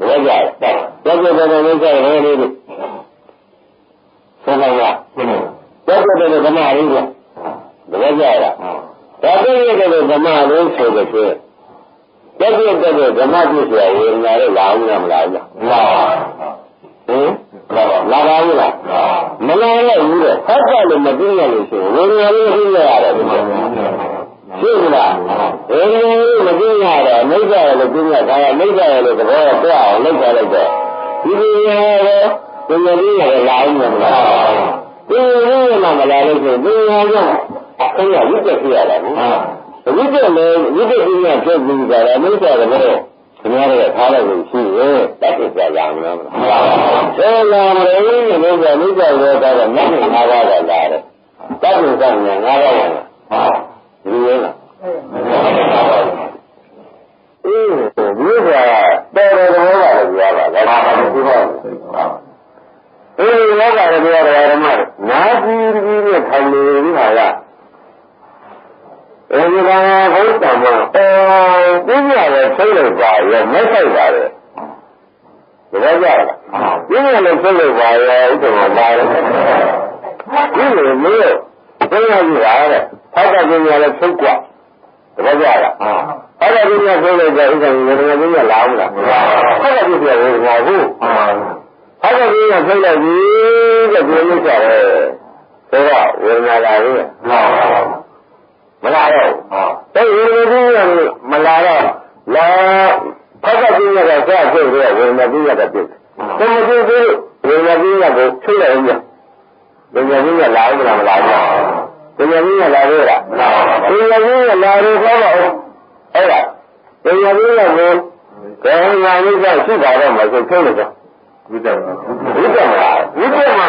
ဘယ်ကြလဲတောက်ကြတယ်လေးကျတယ်လေးတွေဆုံးပါလားတောက်ကြတယ်ဓမ္မလေးကဘယ်ကြလားဒါတည်းရဲ့ဓမ္မလေးဆိုတဲ့ တက်ပြတဲ့ဓမ္မပြည့်စရာဝေဒနာတွေလာအောင်လားမလားဗျာဟင်လာပါဘူးလားမလာရဘူးတဲ့ဟောက်လို့မပြည့်ရလို့ရှိရင်ဝေဒနာလေးပြည့်ရတယ်ရှင်းလားဝေဒနာလေးမပြည့်ရတယ်မိစ္ဆာရလို့ပြည့်ရတာမိစ္ဆာရလို့သဘောတော့အောင်လုပ်ထားလိုက်တော့ဒီလိုရောဒီလိုလေးရလာအောင်မလားဒီလိုမှမလာလို့ရှိရင်ဒီဟာကြောင့်အဲ့ရဝိတ္တဖြစ်ရတာနော်ဝိတ္တလည်းဝိတ္တပြင်းရဖြစ်ပြီးကြတာမိစ္ဆာတော့ခင်ဗျားတို့ထားလိုက်လို့ရှိရင်တတ်ပြကြရမလားဆယ်လာမလို့ဒီလိုကမိစ္ဆာရောတာကမင်းငါးပါးကလာတယ်တတ်ပြကြရင်ငါးပါးကလာဒီလိုလားဒီကတော်တော်တော်ပါလို့ပြောတာဒါကဒီတော့လောကရဲ့တရားဓမ္မနာကြည့်ပြီးနဲ့ထိုင်နေနေတာကအဲဒီကဘုရားမှာပြင်းရတယ်ဆိတ်လိုက်ပါရဲ့မဆိုင်ပါရဲ့ဒါကြလားပြင်းရတယ်ဆိတ်လိုက်ပါရဲ့ဥပမာပါတယ်ဒီလိုမျိုးဘုရားကြီးကတဲ့ဟောတာပြင်းရတယ်ဆုတ်กว่าဒါကြလားအဲ့ဒါပြင်းရဆိတ်လိုက်တဲ့ဥစ္စာကိုဝေဒနာပြင်းရလာဘူးလားဟုတ်တယ်ပြည့်ပြည့်ဝေဒနာဘူးဟုတ်ကဲ့ဒီကဖိတ်လိုက်ပြီတဲ့ဒီလိုကြတယ်ဆိုတော့ဝေဒနာလာပြီမလာတော့တဲ့ဝေဒနာကြီးမလာတော့လာဖက်ကပြင်းရတာဆက်ဖြစ်ပြီးဝေဒနာပြင်းရတာဖြစ်တယ်မဖြစ်ဘူးဝေဒနာပြင်းရကိုဖိတ်လိုက်ဦးဝေဒနာပြင်းရလာဘူးလားမလာဘူးဝေဒနာပြင်းရလာပြီလားဝေဒနာပြင်းရလာတယ်ဆိုတော့အဲ့ဒါဝေဒနာပြင်းရကိုဘယ်မှာလို့ရှိပါတော့မဆိုဖြစ်လို့ဆိုဝိတ္တ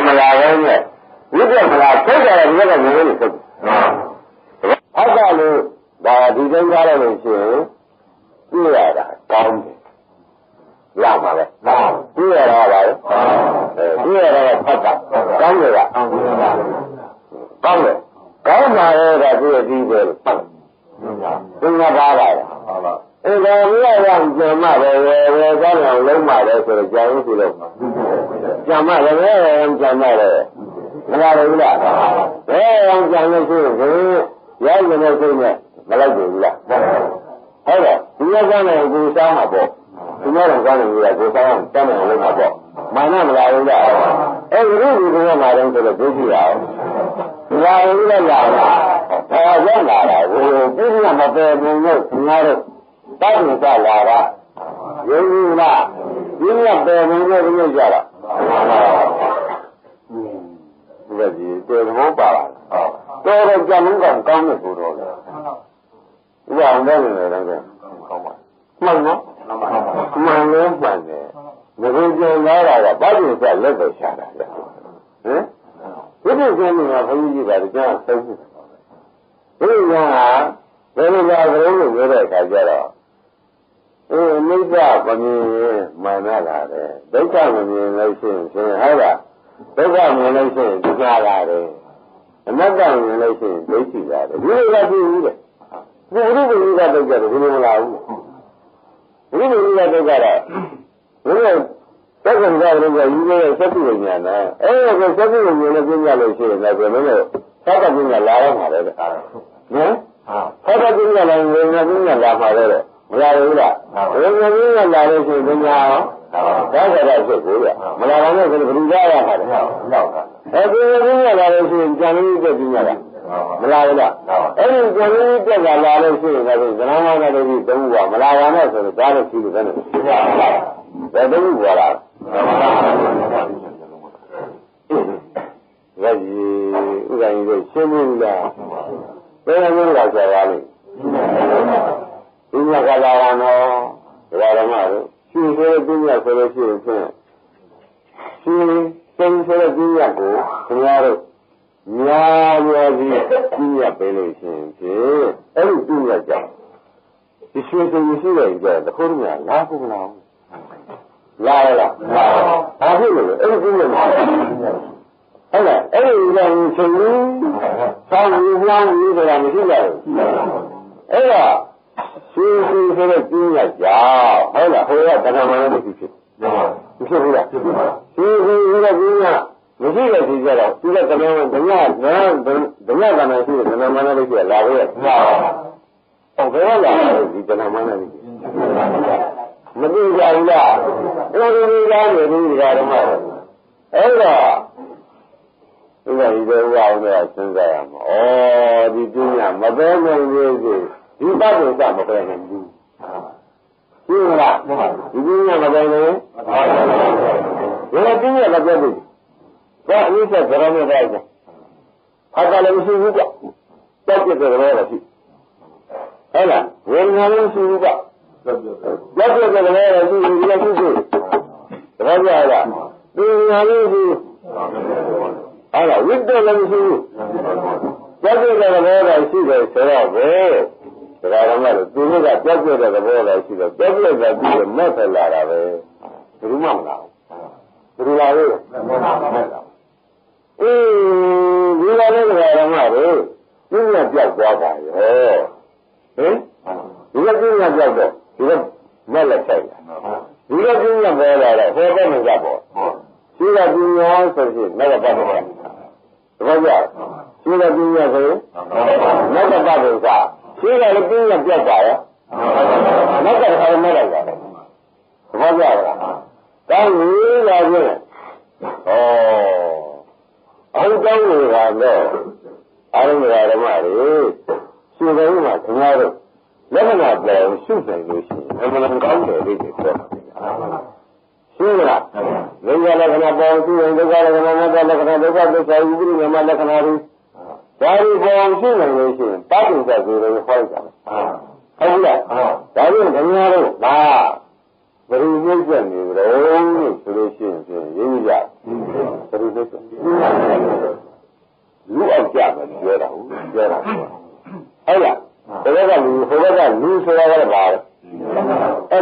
မလားပဲနဲ့ဝိတ္တမလားထုတ်တယ်ဒီကငယ်လေးထုတ်တယ်ဟောက်ကလို့ဒါဒီတိုင်းကားရလို့ရှိရင်ပြရတာကောင်းတယ်ရပါပဲပြရတာပါပဲပြရတာကဖတ်တာကောင်းတယ်ကကောင်းတယ်ကောင်းပါရဲ့ဒါပြည့်ပြီးတယ်ဖတ်သင်္ဃပါပါအဲ့ဒါမြတ်ရံကျမ်းမပဲဝယ်ကောင်းအောင်လုံးပါတယ်ဆိုတော့ကြာရင်စီလို့ကျမ်းမလည်းပဲကျမ်းမလည်းမလာဘူးလားဘယ်အောင်ကျမ်းလို့ရှိရင်ရောက်နေတဲ့စိတ်နဲ့မလိုက်ဘူးလားဟုတ်တယ်ဒီကကလည်းကိုစားမှာပေါ့ဒီမှာတော့ကောင်းတယ်ကိုစားအောင်တမ်းတယ်လုံးမှာပေါ့မာနမလာဘူးလားအဲ့ဒီလိုဒီကမှာတော့ဆိုတော့ဒုက္ခရအောင်လာဘူးလားလာရောက်လာတာဟိုပြည့်ညမပယ်ဘူးလို့ငါတို့တောင်းကြလာတာယုံကြည်လားပြည့်ညပယ်ဘူးလို့ပြောကြတာဒီကကြီးတေဘောပါလာတော်တော်ကြံမှုကကောင်းတဲ့ကိုတော့လေဥပအောင်တယ်လည်းတော့ကောင်းပါမှန်နော်မှန်လို့မှန်တယ်ငရေကျင်လာတာကဘာလို့ဆက်လက်ပဲရှာတာလဲဟမ်ဒီလိုကျင်းနေတာဘုန်းကြီးကလည်းကြားဆုံးဘူးဒီကဘယ်လိုလဲဘယ်လိုပြောတဲ့အခါကျတော့မိစ္ဆာမမြင်မာနလာတယ်ဒုက္ခမမြင်လို့ရှိရင်ဟုတ်လားဒုက္ခမြင်လို့ရှိရင်ဒုက္ခလာတယ်အနတ္တမြင်လို့ရှိရင်ဒိဋ္ဌိလာတယ်ဒီလိုကပြည့်ဘူးတဲ့ဒီလိုမျိုးကဒုက္ခတယ်ဒီလိုမလာဘူးဒီလိုမျိုးကဒုက္ခတော့ဒီလိုသက္ကံကလည်းယူရတဲ့သတ္တိဉာဏ်နဲ့အဲ့ဒါကိုသတ္တိဉာဏ်နဲ့ပြညာလို့ရှိရင်လည်းဘယ်လိုလဲသက္ကပညာလာတော့မှာလေတဲ့နော်သက္ကပညာလည်းဝေဒနာပညာလာမှာလေတဲ့မလာဘူးလားဝေဒနာပညာလာလို့ရှိရင်ပညာရောဒါကြတော့ဖြစ်ကိုရမလာတော့လည်းဘယ်လိုကြားရမှာလဲအဲ့ဒီပညာလာလို့ရှိရင်ဉာဏ်လေးတက်ပညာလားမလာဘူးလားအဲ့ဒီဉာဏ်လေးတက်ကလာလို့ရှိရင်လည်းဇနာမောင်းတဲ့ဒီသုံးခုကမလာပါနဲ့ဆိုတော့ဒါလည်းရှိလို့ပဲနဲ့ဘယ်လိုပြောလားလက်ကြီးဥက္ကဋ္ဌကြီးရှင်းဘူးလားဘယ်လိုလဲဆိုရလိမ့်ဒီညကလာတာနော်ဒါရမတို့ရှင်ဆိုတဲ့ညဆိုလို့ရှိရင်ဖြင့်ရှင်စင်ဆိုတဲ့ညကိုခင်ဗျားတို့များများကြီးညပေးလို့ရှိရင်ဖြင့်အဲ့ဒီညကြောင့်ဒီရှင်စင်ရှိတဲ့ကြတဲ့ခုနကလာဖို့မလားလာလားဘာဖြစ်လို့လဲအဲ့ဒီညမှာဟုတ်လားအဲ့ဒီလည်းရှင်ဆောင်းပြီးနှောင်းပြီးဆိုတာမရှိကြဘူးအဲ့ဒါရှင်ဆိုတဲ့ပြင်းရကြောင်းဟုတ်လားဟိုကတဏှာမနဲ့မရှိဖြစ်မဖြစ်ဘူးလားရှင်ဆိုတဲ့ပြင်းရမရှိတဲ့ဒီကြတော့ဒီကတဏှာဓမြဓမြကဏ္ဍရှိတဲ့တဏှာမနဲ့ရှိလာလို့ရဟုတ်ကဲ့လားဒီတဏှာမနဲ့ရှိ မသိကြဘူးလားဒီကားနေဒီကားဓမ္မအဲ့တော့ဒီကဒီလိုအောင်တော့စဉ်းစားရမှာဩဒီပြညာမပဲနိုင်သေးဘူးဒီပတ်ကိုစမပဲနိုင်ဘူးရှင်းလားဒီပြညာမပဲနိုင်ဘူးဒီပြညာမပဲဘူးဒါအနည်းဆက်ကြရမယ်တဲ့ဟာကလည်းမရှိဘူးကတက်ပြတဲ့ရောရှိဟုတ်လားဝေဒနာလည်းရှိဘူးကတက်ပြတဲ့ရောရှိဘူးလည်းရှိဘူးဒါကြလားဒီညာလေးရှိအဲ့ဒါဝိတ္တလည်းမရှိဘူးတက်ပြတဲ့ရောရှိတယ်ဆိုတော့ဘယ်ဒါကမှလို့သူတို့ကတက်ပြတဲ့ရောရှိတော့တက်ပြတဲ့ပြီးတော့မက်ထလာတာပဲဘယ်သူမှမလာဘူးဘယ်သူလာလို့မက်လာဒီလိုလည်းဓမ္မတွေပြင်းပြပြောက်သွားပါရောဟင်ဒီလိုပြင်းပြပြောက်တော့ဒီလိုမဲ့လက်ဆိုင်ဒီလိုပြင်းပြပေါ်လာတော့ဟောတော့မကြပေါ့ရှိကပြင်းရောဆိုရင်မဲ့ပတ်တော့တပည့်ကြရှိကပြင်းရဆိုရင်မဲ့ပတ်တော့စားရှိကလည်းပြင်းပြပြောက်ပါရောမဲ့ပတ်တော့မဲ့လိုက်တာတပည့်ကြလားတောင်းကြီးလာခြင်းဩအောင်တောင်းနေတာတော့အားလုံးဓမ္မတွေရှင်ဘုရားမှာခင်ဗျားတို့လက္ခဏာပေါ်ရှုနိုင်လို့ရှိရင်အမှန်ကောင်းတယ်လို့ပြောတာရှင်းလားဒုက္ခလက္ခဏာပေါ်ရှုရင်ဒုက္ခလက္ခဏာနဲ့လက္ခဏာဒုက္ခသစ္စာဥပ္ပရိယမလက္ခဏာတွေဒါတွေပေါ်ရှုနိုင်လို့ရှိရင်တတ်တယ်ဆိုရင်ဟောကြတယ်ဟုတ်လားဒါကြောင့်ခင်ဗျားတို့ဒါဘယ်လိုနှိမ့်ဆက်နေကြလို့ဆိုလို့ရှိရင်ရင်းကြဘယ်လိုနှိမ့်ဆက်လူအောင်ကြမယ်ပြောတာဟုတ်ဟုတ်လားဒီကလူဟိုဘက်ကလူဆိုတာကဘာလဲ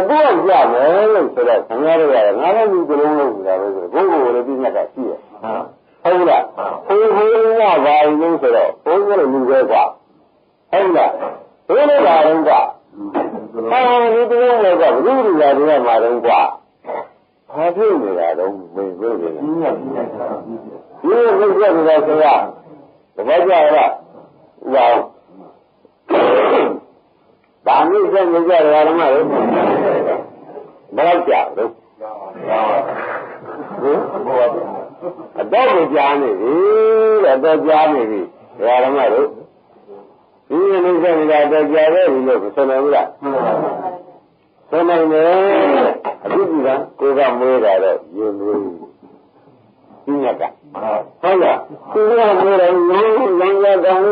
သူအောင်ကြမယ်လို့ဆိုတော့ခင်ဗျားတို့ကငါလည်းလူကလုံးလုံးဆိုတာပဲဆိုတော့ကိုယ်ကိုယ်လည်းပြည့်ညတ်တာရှိရဟုတ်လားဟိုကဘာလို့ဆိုတော့ဘုန်းကြီးလူပဲကွာဟုတ်လားဘယ်လိုပါလဲကွာဒီတူလည်းကဘုရားတွေကမှာတော့ကွာဘာဖြစ်နေတာတော့မင်းပြောနေတယ်ဒီလိုလုပ်ရတာဆိုရတပည့်ကြရလားဟောဒါမျိုးဆက်နေကြတယ်ဓမ္မတွေဘယ်လောက်ကြာလို့အတော့ကိုကြားနေပြီတော့ကြားနေပြီဓမ္မတို့ဒီနေ့ဆက်နေတာတော့ကြားတယ်လို့ဆိုနေဘူးလားဆိုနိုင်တယ်အခုကကိုကမွေးတာတော့ရင်မွေးပြညတ်ကဟုတ်လားသူကမွေးတယ်ငန်းရကောင်း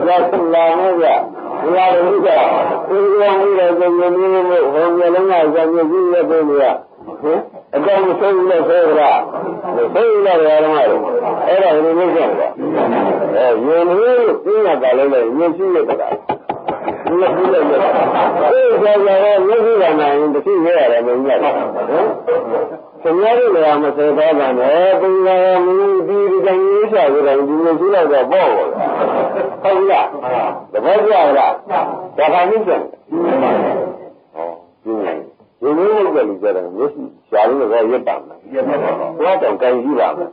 လာလာမယ်ဗျာလာလို့ကသူကမွေးတယ်ဆိုရင်မျိုးမျိုးဟောမျိုးလုံးကဇာမျိုးကြီးရတဲ့လူကဟင်အကောင်ဆုံးလို့ဆိုရတာဆိုရတာဓမ္မတွေအဲ့ဒါဘယ်လိုလုပ်ကြလဲရင်မျိုးပြညတ်ကလည်းလည်းရင်ရှိရတာဒီလိုပြောရတယ်ဒီကြောင့်လည်းမျက်စိကနိုင်ရင်တစ်ခုရရတယ်မင်းကြီးဟင်ခင်ဗျားတို့လည်းမစေတော့ပါနဲ့ပင်သာမူဒီတိုင်းရေးချရတဲ့ဒီလိုရှိတော့ပေါ့ဟုတ်လားတပည့်ကြလားဒါကမှမကျန်ဟောဒီလိုလုပ်ကြလို့ကြတယ်မျက်စိရှားလို့တော့ရက်ပါမယ်ဘွားတောင်ကန်ကြည့်ပါမယ်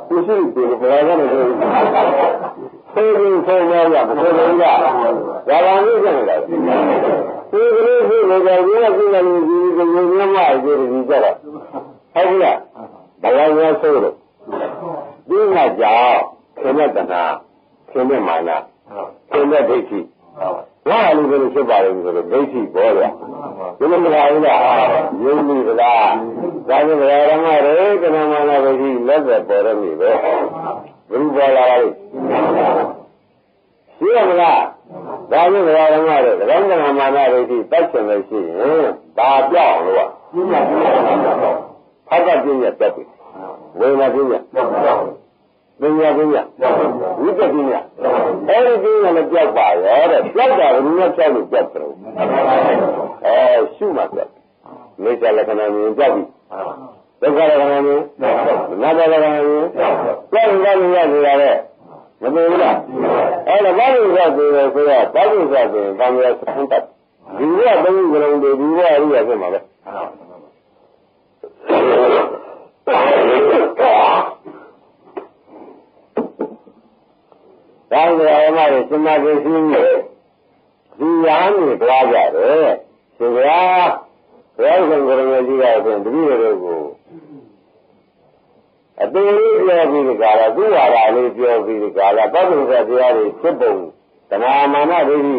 သူရှိတယ်ဘယ်ကနေဆိုသိရင်ဆုံးရရမဆိုလို့ရဒါကမှကျန်တယ်ဒီလိုရှိလို့ကြရင်ဒီကနေ့ဒီကိုမြင်မှကြည့်ကြတာဟုတ်လားဘယ်လိုဆိုလို့ဒီကကြောင့်ခင်တဲ့တဏှာခင်တဲ့မာနခင်တဲ့ဒိဋ္ဌိဘာလို့လဲဖြစ်ပါလဲဆိုတော့ဒိဋ္ဌိပေါ်ရဒီလိုမလားဘူးလားယုံပြီလားဒါကြောင့်ဓမ္မတွေကဏမာနဒိဋ္ဌိလက်သက်ပေါ်ရမည်ပဲဘယ်လိုပေါ်လာလဲရှိရမလားဒါကြောင့်ဓမ္မတွေကဏမာနဒိဋ္ဌိတိုက်ချင်လို့ရှိရင်ဒါပြောင်းလို့ဖတ်တာပြည့်ရတက်ပြီဝေနာပြည့်ရပညာပြည့်ရဝိတ္တပြည့်ရအဲ့ဒီပြည့်ရလည်းကြောက်ပါရောတဲ့ကြောက်တာဘယ်လိုကြောက်လို့ကြောက်တယ်ရှုမှကြောက်မိစ္ဆာလက္ခဏာမြင်ကြောက်ပြီဒုက္ခလက္ခဏာမြင်နာတလက္ခဏာမြင်ကြောက်နေနေတာလေမသိဘူးလားအဲ့ဒါဘာလို့ကြောက်တယ်ဆိုတော့ဘာလို့ကြောက်တယ်ဘာလို့ဆန်းတတ်ဒီကဘယ်လိုကြလုံးတွေဒီကအရိယာဖြစ်မှာလဲဒါကြရမှာစမသေရှိနေဒီရားနေကြွားကြတယ် ရှင်ဗျာဘုရားရှင်ကိုယ်တော်ကြီးကဆိုတပည့်တွေကိုအတူလေးပြောပြီးဒီကလာသူ့ဝါဒလေးပြောပြီးဒီကလာပဋ္ဌိစ္စတရားတွေဖြစ်ပုံသမာမာနဒိဋ္ဌိ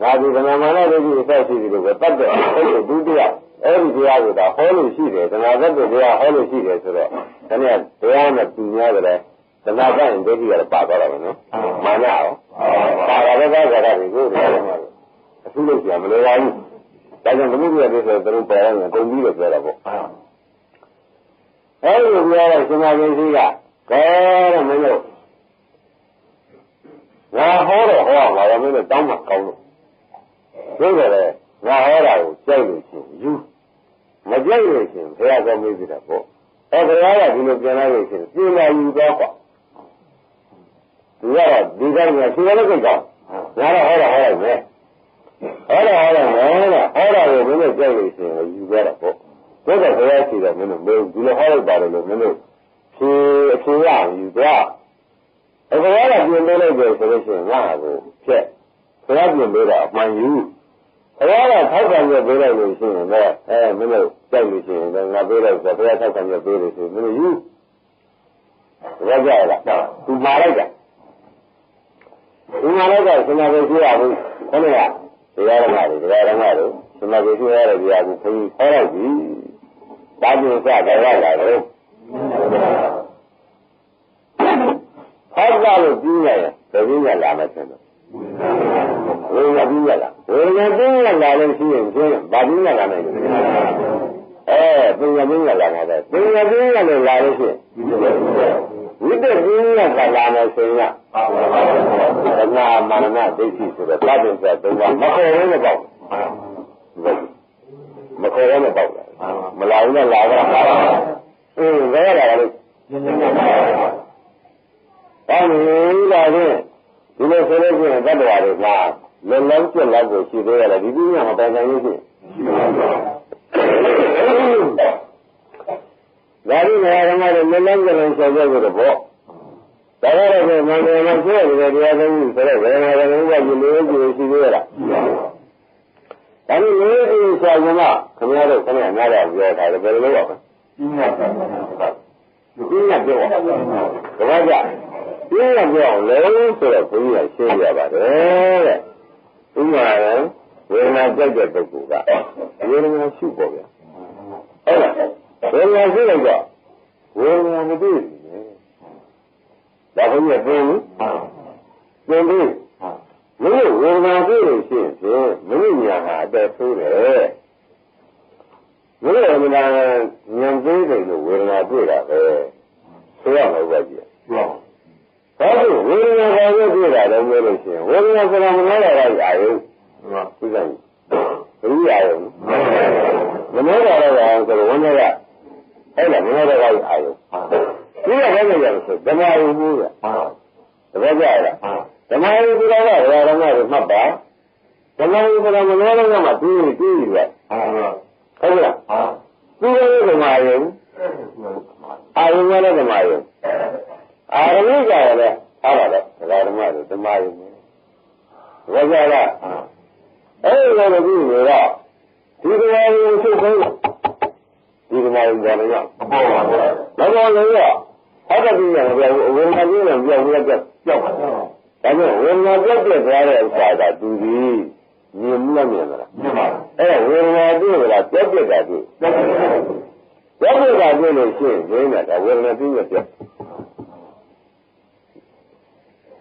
ငါဒီသမာမာနဒိဋ္ဌိအသက်ရှိတယ်လို့ပဲတတ်တယ်အဲ့ဒီဒုတိယအဲ့ဒီတရားကိုဒါဟောလို့ရှိတယ်သမာဓိတရားဟောလို့ရှိတယ်ဆိုတော့ဒါနဲ့တရားနဲ့ပညာကြတယ်သမာဓိနဲ့ဒိဋ္ဌိကတော့ပါသွားတာပဲနော်မာနရောပါတာလည်းသာကြတာဒီကိုတရားတွေမှာအခုလို့ကြာမလို့ပါဘူးဒါကြောင့်သမုဒ္ဒရာတွေဆိုတော့သူပေါ်ရင်အကုန်ပြီးတော့ပြောတာပေါ့အဲ့ဒီလိုပြောတော့ရှင်မကြီးကကဲတော့မင်းတို့ငါဟောတော့ဟောမှာတော့မင်းတို့တောင်းမှကောင်းလို့ဆိုတော့လေငါဟောတာကိုကြိုက်လို့ရှိရင်ယူမကြိုက်လို့ရှိရင်ဘုရားကောင်းမေးပြီတာပေါ့အဲ့ဘုရားကဒီလိုပြန်လာလို့ရှိရင်ပြင်လာယူတော့ပေါ့ဒီကတော့ဒီတိုင်းကဆင်းရဲလို့ကိစ္စငါတော့ဟောတာဟောလိုက်မယ်ဟောတာကိုမင်းတို့ကြိုက်လို့ရှိရင်ယူကြတာပေါ့ဘုရားဘုရားရှိတယ်မင်းတို့ဒီလိုဟောလိုက်ပါတယ်လို့မင်းတို့ဖြေအဖြေရအောင်ယူသွားဘုရားကပြင်ပေးလိုက်တယ်ဆိုလို့ရှိရင်ငါ့ကိုဖြက်ဘုရားပြင်ပေးတာအမှန်ယူဘုရားကထောက်ခံရပေးလိုက်လို့ရှိရင်လည်းမင်းတို့ကြိုက်လို့ရှိရင်လည်းငါပေးလိုက်ဆိုဘုရားထောက်ခံရပေးလို့ရှိရင်မင်းတို့ယူဘုရားကြရလားသူမှာလိုက်တာဒီမှာလည်းကစင်နာကိုရှိရဘူးခဏကတရားဓမ္မတွေစင်နာကိုရှိရတဲ့တရားကိုခွင့်ဟောလိုက်ပြီတာကျင်စကြရလာတော့ဟောတာလို့ပြီးရရင်တပည့်ရလာမယ်ဆိုတော့ဝိညာဉ်ပြီးရလာဝိညာဉ်ပြီးရလာလို့ရှိရင်ကျင်းဗာပြီးရလာမယ်ပညာပြီးရလာတယ်ပညာပြီးရလို့လာလို့ရှိရင်ဝိတ္တပြီးရလာမယ်ဆိုရင်သနာမာနဒိဋ္ဌိဆိုတော့သတ္တင်္စသုံးပါမခေါ်ရင်းနဲ့ပေါ့မခေါ်ရင်းနဲ့ပေါ့မလာဘူးနဲ့လာတာဘယ်ရလာလို့ဘာလို့လာလဲဒီလိုဆိုလို့ရှိရင်တတ္တဝါတွေကလက်လုံးကျက်လောက်ကိုရှိသေးရတယ်ဒီပညာမပိုင်နိုင်လို့ရှိရင်ဒါဒီနေရာကမှလည်းလက်လုံးကျက်လုံးဆောက်ကြလို့ပေါ့ဒါကြတော့မန္တလေးမှာရှိတဲ့တရားသုံးခုဆိုတော့ဘယ်မှာလဲဥပဒေလေးကိုရှိသေးရလားဒါနဲ့လေးကိုဆောက်ကြမှာခင်ဗျားတို့ခဏနားတော့ပြောတာလေဘယ်လိုလုပ်ရမလဲပညာပြောဘာကြပြင်းရပြောင်းလဲဆိုတော့ဘုရားရှင်းပြပါတယ်တဲ့ဥမာလည်းဝေဒနာကြိုက်တဲ့ပုဂ္ဂိုလ်ကဝေဒနာရှုပေါ့ဗျာဟုတ်လားဝေဒနာရှုလိုက်တော့ဝေဒနာမတွေ့ဘူးဒါဘုရားပြောလို့ပြန်ပြီးမင်းဝေဒနာတွေ့လို့ရှိရင်မင်းညာဟာအသက်ဆိုးတယ်မင်းဝေဒနာဉာဏ်သေးတယ်လို့ဝေဒနာတွေ့တာပဲဆိုရမှာပဲကြည့်ဘာလို့ဝေဒနာကိုတွေ့တာလဲပြောလို့ရှိရင်ဝေဒနာဆိုတာမနောတာရအာယုသိကြဘူးဘုရားအာယုမနောတာရအာယုဆိုတော့ဝိညာဉ်ကအဲ့ဒါမနောတာရအာယုဒီကဘာလို့လဲဆိုဓမ္မယုံမှုကတပည့်ကြရလားဓမ္မယုံဆိုတာကဘယ်တော့မှမှတ်ပါဓမ္မယုံဆိုတာမနောလုံးကမှပြီးပဲဟုတ်လားသူရဲ့ဓမ္မယုံအာယုကလည်းဓမ္မယုံအာရမိကလည်းအားပါတယ်ဓမ္မတွေဓမ္မယုံဘယ်ကြလားအဲ့ဒီလိုပြီးတော့ဒီဓမ္မယုံချုပ်ဆုံးဒီဓမ္မယုံကလည်းရောက်တော့လည်းရောအဲ့ဒါပြီးရင်ပြောဝေဒနာကြီးလည်းပြောပြီးတော့ကြောက်ပါဒါကြောင့်ဝေဒနာကြောက်တဲ့သွားတဲ့ဥစ္စာကသူဒီမြင်မှုလားမြင်မလားမြင်ပါဘူးအဲ့ဝေဒနာတွေ့လားကြောက်တဲ့တာတွေ့ကြောက်တဲ့တာတွေ့လို့ရှိရင်ဒီနဲ့ဒါဝေဒနာပြီးရပြော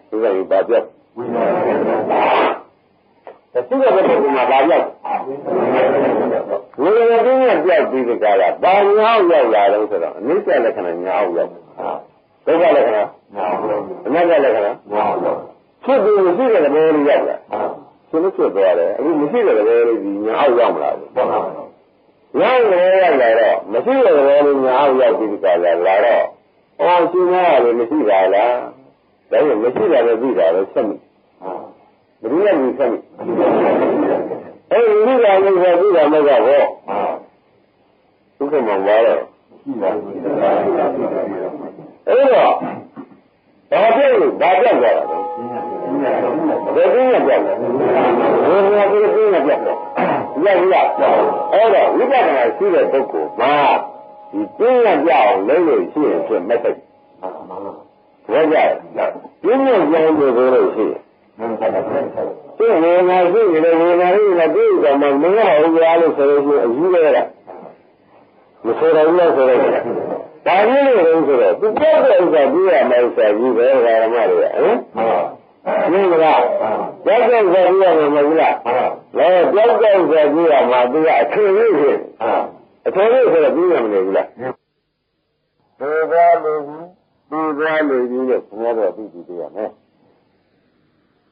ဒီကနေ့ပါပြောဝေဒနာဒါသူကဘယ်လိုမှပါပြောဝေဒနာပြီးရပြောပြီးဒီကလာဘာညာရောက်လာတော့ဆိုတော့အနိစ္စလက္ခဏာညာရောက်ဒုက္ခလက္ခဏာအနတ္တလက္ခဏာဖြစ်ပြီးမရှိတဲ့သဘောလေးရောက်လာဆိုလို့ဖြစ်သွားတယ်အခုမရှိတဲ့သဘောလေးဒီညာအောက်ရောက်မလားပေါ့ရောက်တယ်ရောက်လာတော့မရှိတဲ့သဘောလေးညာအောက်ရောက်ပြီးဒီကလာတော့အော်ရှင်းရတယ်မရှိပါလားဒါပေမဲ့မရှိတာလည်းပြီးတာလည်းဆက်မိဘယ်လိုလဲဆက်မိအဲဒီလိုလည်းဆိုပြီးတာမဟုတ်တော့ဒုက္ခမှမပါတော့အဲ့တော့ဘာပြောလို့ဘာပြောကြတာလဲဘယ်လိုပြောလဲဝေဒနာကိုပြင်းနေပြတယ် ရအဲ့တော့ဝိပဿနာရှိတဲ့ပုဂ္ဂိုလ်မှာဒီပြင်းရကြအောင်လုပ်လို့ရှိရင်ဖြစ်မသိဘူးကြည့်ပြင်းရကြအောင်လို့ရှိရင်ဒီဝေဒနာရှိတယ်ဝေဒနာရှိတယ်ဒီကမှမရဘူးရားလို့ဆိုလို့အကြီးလဲတာမဆိုတော့ဘူးဆိုတော့ဒါမျိုးလို့ဆိုတော့သူပြောတဲ့ဥစ္စာကြည့်ရမယ်ဥစ္စာကြီးပဲဓမ္မတွေကဟင်မြင်မလားပြောတဲ့ဥစ္စာကြည့်ရမယ်မဟုတ်လားလဲပြောတဲ့ဥစ္စာကြည့်ရမှာသူကအထင်ကြီးဖြစ်အထင်ကြီးဆိုတော့ပြီးရမလို့ဘူးလားဒီကားလို့ဒီကားလို့ကြီးလို့ဘုရားတော်သိသိပြရမယ်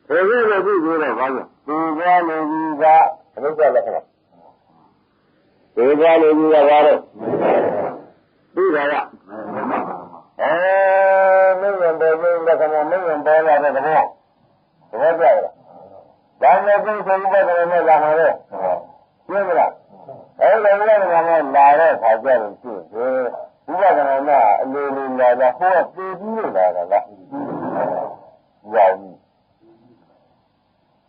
ဒီလိုလို့ပြီးတော့ဘာလို့ဒီကားလို့ကြီးကအနုစ္စလက္ခဏာဒီကားလို့ကြီးကဘာလို့ပြီးတာကမင်းရင်ပေါ်ပြီးလက္ခဏာမင်းရင်ပေါ်လာတဲ့သဘောကြရလားဒါနဲ့ပြီးဆိုပြီးတော့လည်းလာမှာလေပြည့်မလားအဲ့လိုလည်းငါကလာတဲ့ခါကျတော့ရှိတယ်ဘုရားကလည်းအလိုလိုလာတာဟောပြေးပြီးလို့လာတာလားရောင်း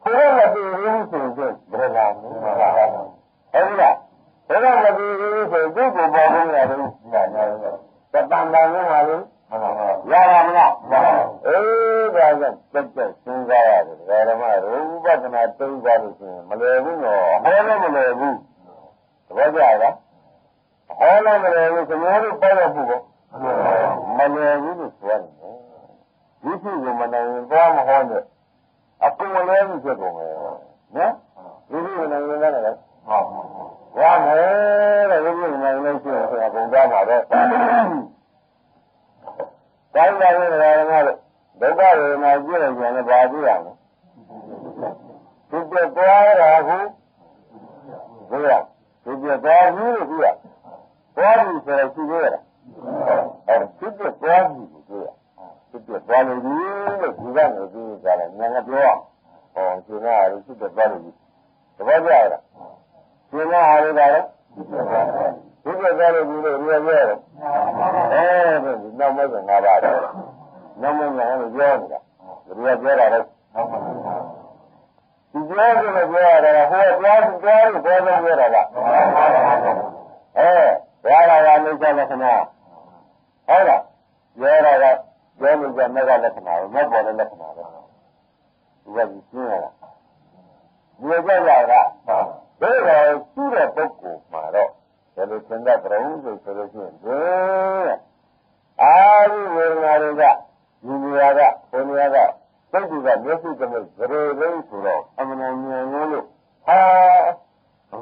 ဘုရားမပြေးဘူးဆိုတော့ဘယ်လာမလဲဟုတ်လားဘုရားမပြေးဘူးဆိုတော့ဒီကိုပေါ်လို့ရတယ်တန်တန်နဲ့ဟာလို့ရပါမလားအေးဒါကတက်တက်စဉ်းစားရတယ်ဓမ္မရူပဒနာသုံးစားလို့ရှိရင်မလွယ်ဘူးနော်ဟောလည်းမလွယ်ဘူးသဘောကျလားဟောလည်းမလွယ်ဘူးကျွန်တော်တို့ပိုက်ရဖို့မလွယ်ဘူးလို့ဆိုရတယ်ဒီခုကမနိုင်ရင်သွားမဟောနဲ့အပူမလဲဘူးဖြစ်ကုန်မယ်နော်ဒီခုမနိုင်ရင်လည်းရမယ်တဲ့ဒီခုမနိုင်လို့ရှိရင်အကုန်သွားမှာပဲတိုင်းတိုင်းနဲ့ဓမ္မတို့ဒုက္ခဝေဒနာကြည့်လိုက်ရင်လည်းဘာကြည့်ရမလဲဒီပြသွားတာကိုဘုရားဒီပြသွားဘူးလို့ကြည့်ရသွားပြီဆိုတော့ရှိသေးရလားဒီပြသွားပြီလို့ကြည့်ရဒီပြသွားလို့ဒီလို့ဒီကနေပြီးကြတယ်ငါကပြောအောင်ရှင်ကလည်းရှိတဲ့သွားလို့ဒီဘောကြရလားရှင်ကဟာရတာလေဒီပြသွားလို့ဒီလို့ပြောရတယ်ဒီနောက်မဲ့ကငါပါတယ်နောက်မဲ့ကလည်းပြောနေတာဘယ်လိုပြောတာလဲဒီပြောလို့ပြောရတယ်ဟိုပြောလို့ပြောတာလားဘာလာရမိစ္ဆာလက္ခဏာဟုတ်လားပြောတာကပြောလို့ကမကလက္ခဏာပဲမပေါ်တဲ့လက္ခဏာပဲဒီကကြီးရှင်းရတာဒီကြရတာဒါတော့သူ့တဲ့ပုဂ္ဂိုလ်မှာတော့ဘယ်လိုသင်္ကပရုံးဆိုလို့ရှိရင်အာရိဝေဒနာတွေကဒီနေရာကဘယ်နေရာကစိတ်တွေကမျက်စိကမဲ့ဇရေလေးဆိုတော့အမှန်ဉာဏ်လို့ဟာ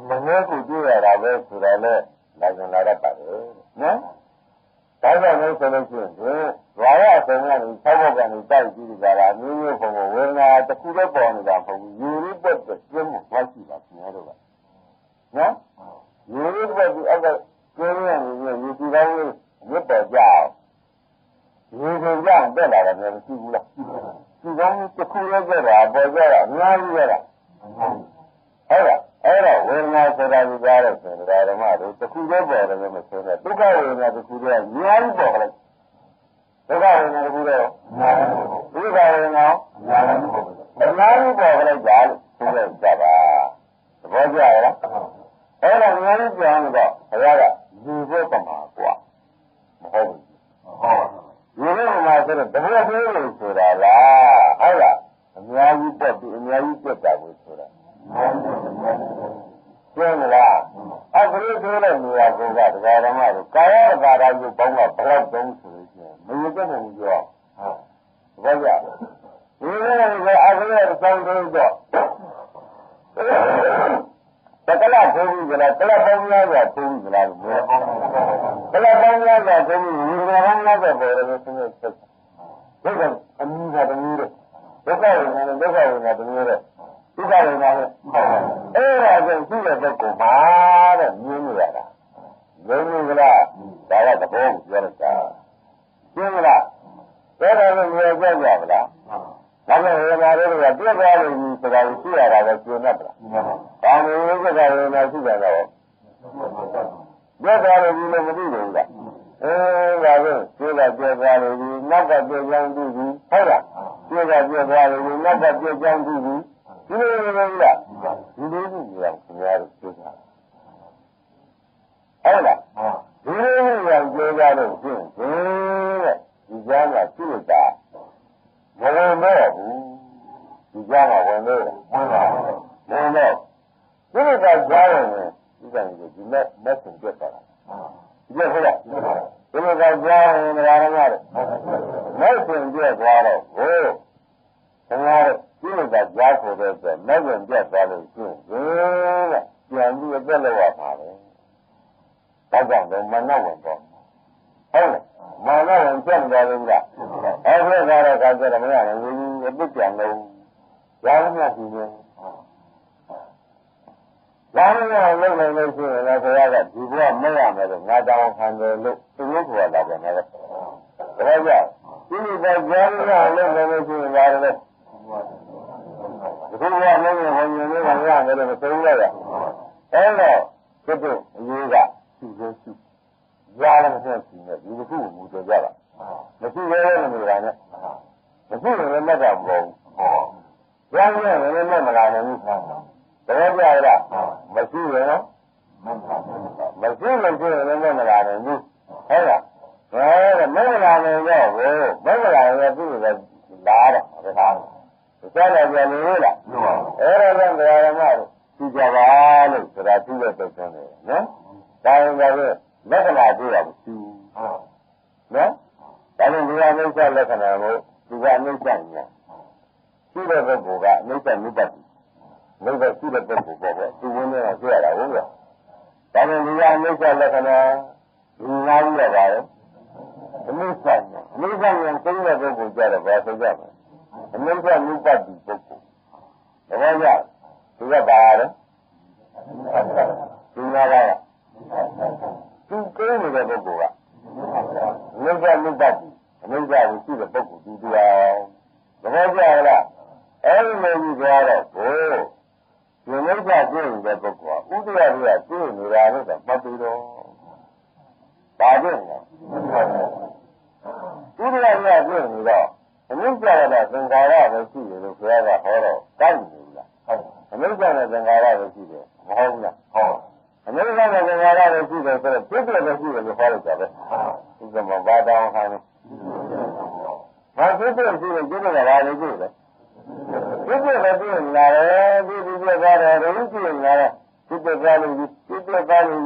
မနှဲကိုကြည့်ရတာပဲဆိုတော့လေလာကြလာတတ်ပါတယ်နော်ဒါကြောင့်လည်းဆိုလို့ရှိရင်ဓဝါရအစုံကနေဆောက်ဖို့ကနေတိုက်ကြည့်ကြတာမျိုးမျိုးပုံဝေဒနာတစ်ခုလည်းပေါ်နေတာမဟုတ်ဘူးယူရစ်ပတ်ပြင်းမှုသွားရှိတာခင်ဗျားတို့ကနော်ယူရစ်ပတ်ဒီအဲ့ဒါကျင်းရနေရင်ယူစီကောင်းလေးမြတ်ပေါ်ကြအောင်ယူစီကြောင့်တက်လာတယ်မျိုးမရှိဘူးလားဒီကောင်းတစ်ခုလည်းကြတာပေါ်ကြတာအများကြီးကြတာဟုတ်လားအဲ့တော့ဝေဒနာဆိုတာဒီကြားလို့ဆိုတော့ဓမ္မတို့တစ်ခုလည်းပေါ်တယ်မဆိုနဲ့ဒုက္ခဝေဒနာတစ်ခုလည်းအများကြီးပေါ်တယ်ဒုက္ခဝေဒနာတစ်ခုလည်းဒုက္ခဝေဒနာအများကြီးပေါ်တယ်ကြာလို့ဆိုရကြပါသဘောကျလားအဲ့တော့အများကြီးပြောင်းတော့ဘုရားကယူဖို့ပမာကွာမဟုတ်ဘူးယူဖို့ပမာဆိုတော့တကယ်ပြောလို့ဆိုတာလားဟုတ်လားအများကြီးတက်ပြီးအများကြီးတက်တာကိုဆိုတာကျင်းလားအခုလိုပြောတဲ့နေရာကတရားဓမ္မတို့ကာယဘာသာယူပေါင်းကဘယ်လောက်တုံးဆိုလို့ရှိရင်မယူတတ်ဘူးပြောဟုတ်ဘာကြဒီလိုလည်းအခုလည်းစောင်းလို့တော့တကလားဘုန်းကြီးကလည်းတကလားပေါင်းများစွာဘုန်းကြီးကလည်းတကလားပေါင်းများစွာဘုန်းကြီးဒီလိုပေါင်းများစွာပေါ်တယ်ဆိုတဲ့စိတ်ဒါကအမြင်ကတည်းကဒုက္ခဝေဒနာနဲ့ဒုက္ခဝေဒနာတည်းရဲ့ဒုက္ခဝေဒနာနဲ့အဲ့ဒါကြောင့်ရှိတဲ့ပုဂ္ဂိုလ်မှာတဲ့မြင်နေရတာမြင်နေကြလားဒါကသဘောကိုပြောလိုက်တာရှင်းမလားဒါတော့မြင်ကြကြပါလားဒါပေမဲ့ဝေဒနာတွေကပြည့်သွားလို့ဆိုတာကိုရှိရတာပဲကျင်တတ်တာ။ဘာလို့လဲဆိုတော့ဝေဒနာရှိတယ်တော့ပြည့်သွားလို့လည်းမသိဘူးလား။ဒါပဲပြည့်သွားလို့နောက်ကပြည့်ကြောင်းသိပြီဟုတ်လား။ပြည့်သွားလို့နောက်ကပြည့်ကြောင်းသိပြီဒီလိုလိုလား ဒီလိုမျိုးကြောင့်ခင်ဗျားတို့သိတာဟုတ်လားဒီလိုမျိုးကြောင့်ပြောကြလို့ဖြင့်တဲ့ဒီကြားမှာပြည့်တာမဝင်တော့ဘူးဒီကြားမှာဝင်လို့ဝင်တော့ပြည့်တာကြားရင်ဒီကံကြီးဒီမဲ့မက်ဆင်ပြတ်သွားတာဒီလိုဟုတ်လားဒီလိုကကြားရင်ဓမ္မရမတဲ့မက်ဆင်ပြတ်သွားတော့ဟိုခင်ဗျားတို့ပြည့်တာကြားဆိုတဲ့အတွက်မက်ဆင်ပြတ်သွားလို့ရှိရင်တဲ့ပြန်ပြီးအသက်လောက်ရပါပဲဒါကြောင့်လည်းမနှောက်ဝင်တော့ဟုတ်လားမာနဝင်ပြတ်သွားလို့လားအဲ့ဒါကတော့ခါကြတယ်မရဘူးအပုတ်ပြန်လို့ရောင်းမြတ်ပြီလေရောင်းမြတ်လုပ်နိုင်လို့ရှိရင်လည်းဘုရားကဒီဘဝမရမယ်လို့ငါတောင်းခံတယ်လို့သူတို့ကလာတယ်နော်ဒါကြောင့်ဒီလိုပဲရောင်းမြတ်လုပ်နိုင်လို့ရှိရင်ရတယ်လေဒီဘဝမရရင်ဝင်ရင်လည်းမရတယ်လို့သုံးလိုက်ရအဲ့တော့သူတို့အရေးကသူ့ကိုသူ့ရားလည်းဆက်ရှိနေဒီတစ်ခုကိုမူတည်ကြတာမရှိရဲတဲ့နေတာနဲ့မရှိရင်လည်းမတ်တာမဟုတ်ဘူးရားလည်းလည်းမတ်မလာနိုင်ဘူးတကယ်ကြရလားမရှိရင်မရှိလို့ရှိရင်လည်းမတ်မလာနိုင်ဘူးဟုတ်လားဒါမတ်မလာနိုင်တော့ဘူးမတ်မလာရင်သူ့ကိုလာတော့ဒါဆက်လာကြလို့လားအဲ့ဒါကြောင့်တရားဓမ္မတို့သိကြပါလို့ဆိုတာသူ့ရဲ့တုတ်တယ်နော်ဒါရင်လည်းလက္ခဏာတွေ့ရမရှိဘူးနော်ဒါနဲ့ဒီအနိစ္စလက္ခဏာကိုဒီကအနိစ္စညာရှိတဲ့ပုဂ္ဂိုလ်ကအနိစ္စမြတ်တယ်နိဗ္ဗာန်ရှိတဲ့ပုဂ္ဂိုလ်ပေါ့ဗျသူဝင်နေတာတွေ့ရတာဟုတ်လားဒါနဲ့ဒီကအနိစ္စလက္ခဏာဒီနာပြီးရပါတယ်အနိစ္စညာအနိစ္စညာသိတဲ့ပုဂ္ဂိုလ်ကြတော့ဘာဆိုကြမလဲအနိစ္စမြတ်တယ်ပုဂ္ဂိုလ်ဒါကြောင့်သူကဘာလဲဒီနာကသူကိုယ်နေတဲ့ပုဂ္ဂိုလ်ကအနိစ္စမြတ်တယ်အနိစ္စကိုရှိတဲ့ပုဂ္ဂိုလ်ဒီတရားသဘောကျလားအဲ့ဒီလိုကြီးကြတော့ကိုဒီနိစ္စသိနေတဲ့ပုဂ္ဂိုလ်ကဥဒယတွေကသိနေတာလို့ဆိုမှတ်ပြီးတော့ဒါပြင်လားဥဒယတွေကသိနေတော့အနိစ္စရတဲ့သင်္ခါရပဲရှိတယ်လို့ဘုရားကဟောတော့တောက်နေလားအနိစ္စနဲ့သင်္ခါရပဲရှိတယ်မဟုတ်ဘူးလားဟုတ်အနိစ္စနဲ့သင်္ခါရပဲရှိတယ်ဆိုတော့ပြည့်ပြည့်ပဲရှိတယ်လို့ဟောလိုက်တာပဲဒီကမှာဘာတောင်းခိုင်းလဲဘာပြည့်ပြည့်ရှိတယ်ပြည့်ပြည့်ကဘာလို့ကြည့်လဲပြည့်ပြည့်ပဲပြည့်လာတယ်ပြည့်ပြည့်သွားတယ်ရင်းကြည့်လာတယ်ပြည့်ပြည့်သွားလို့ပြည့်ပြည့်သွားလို့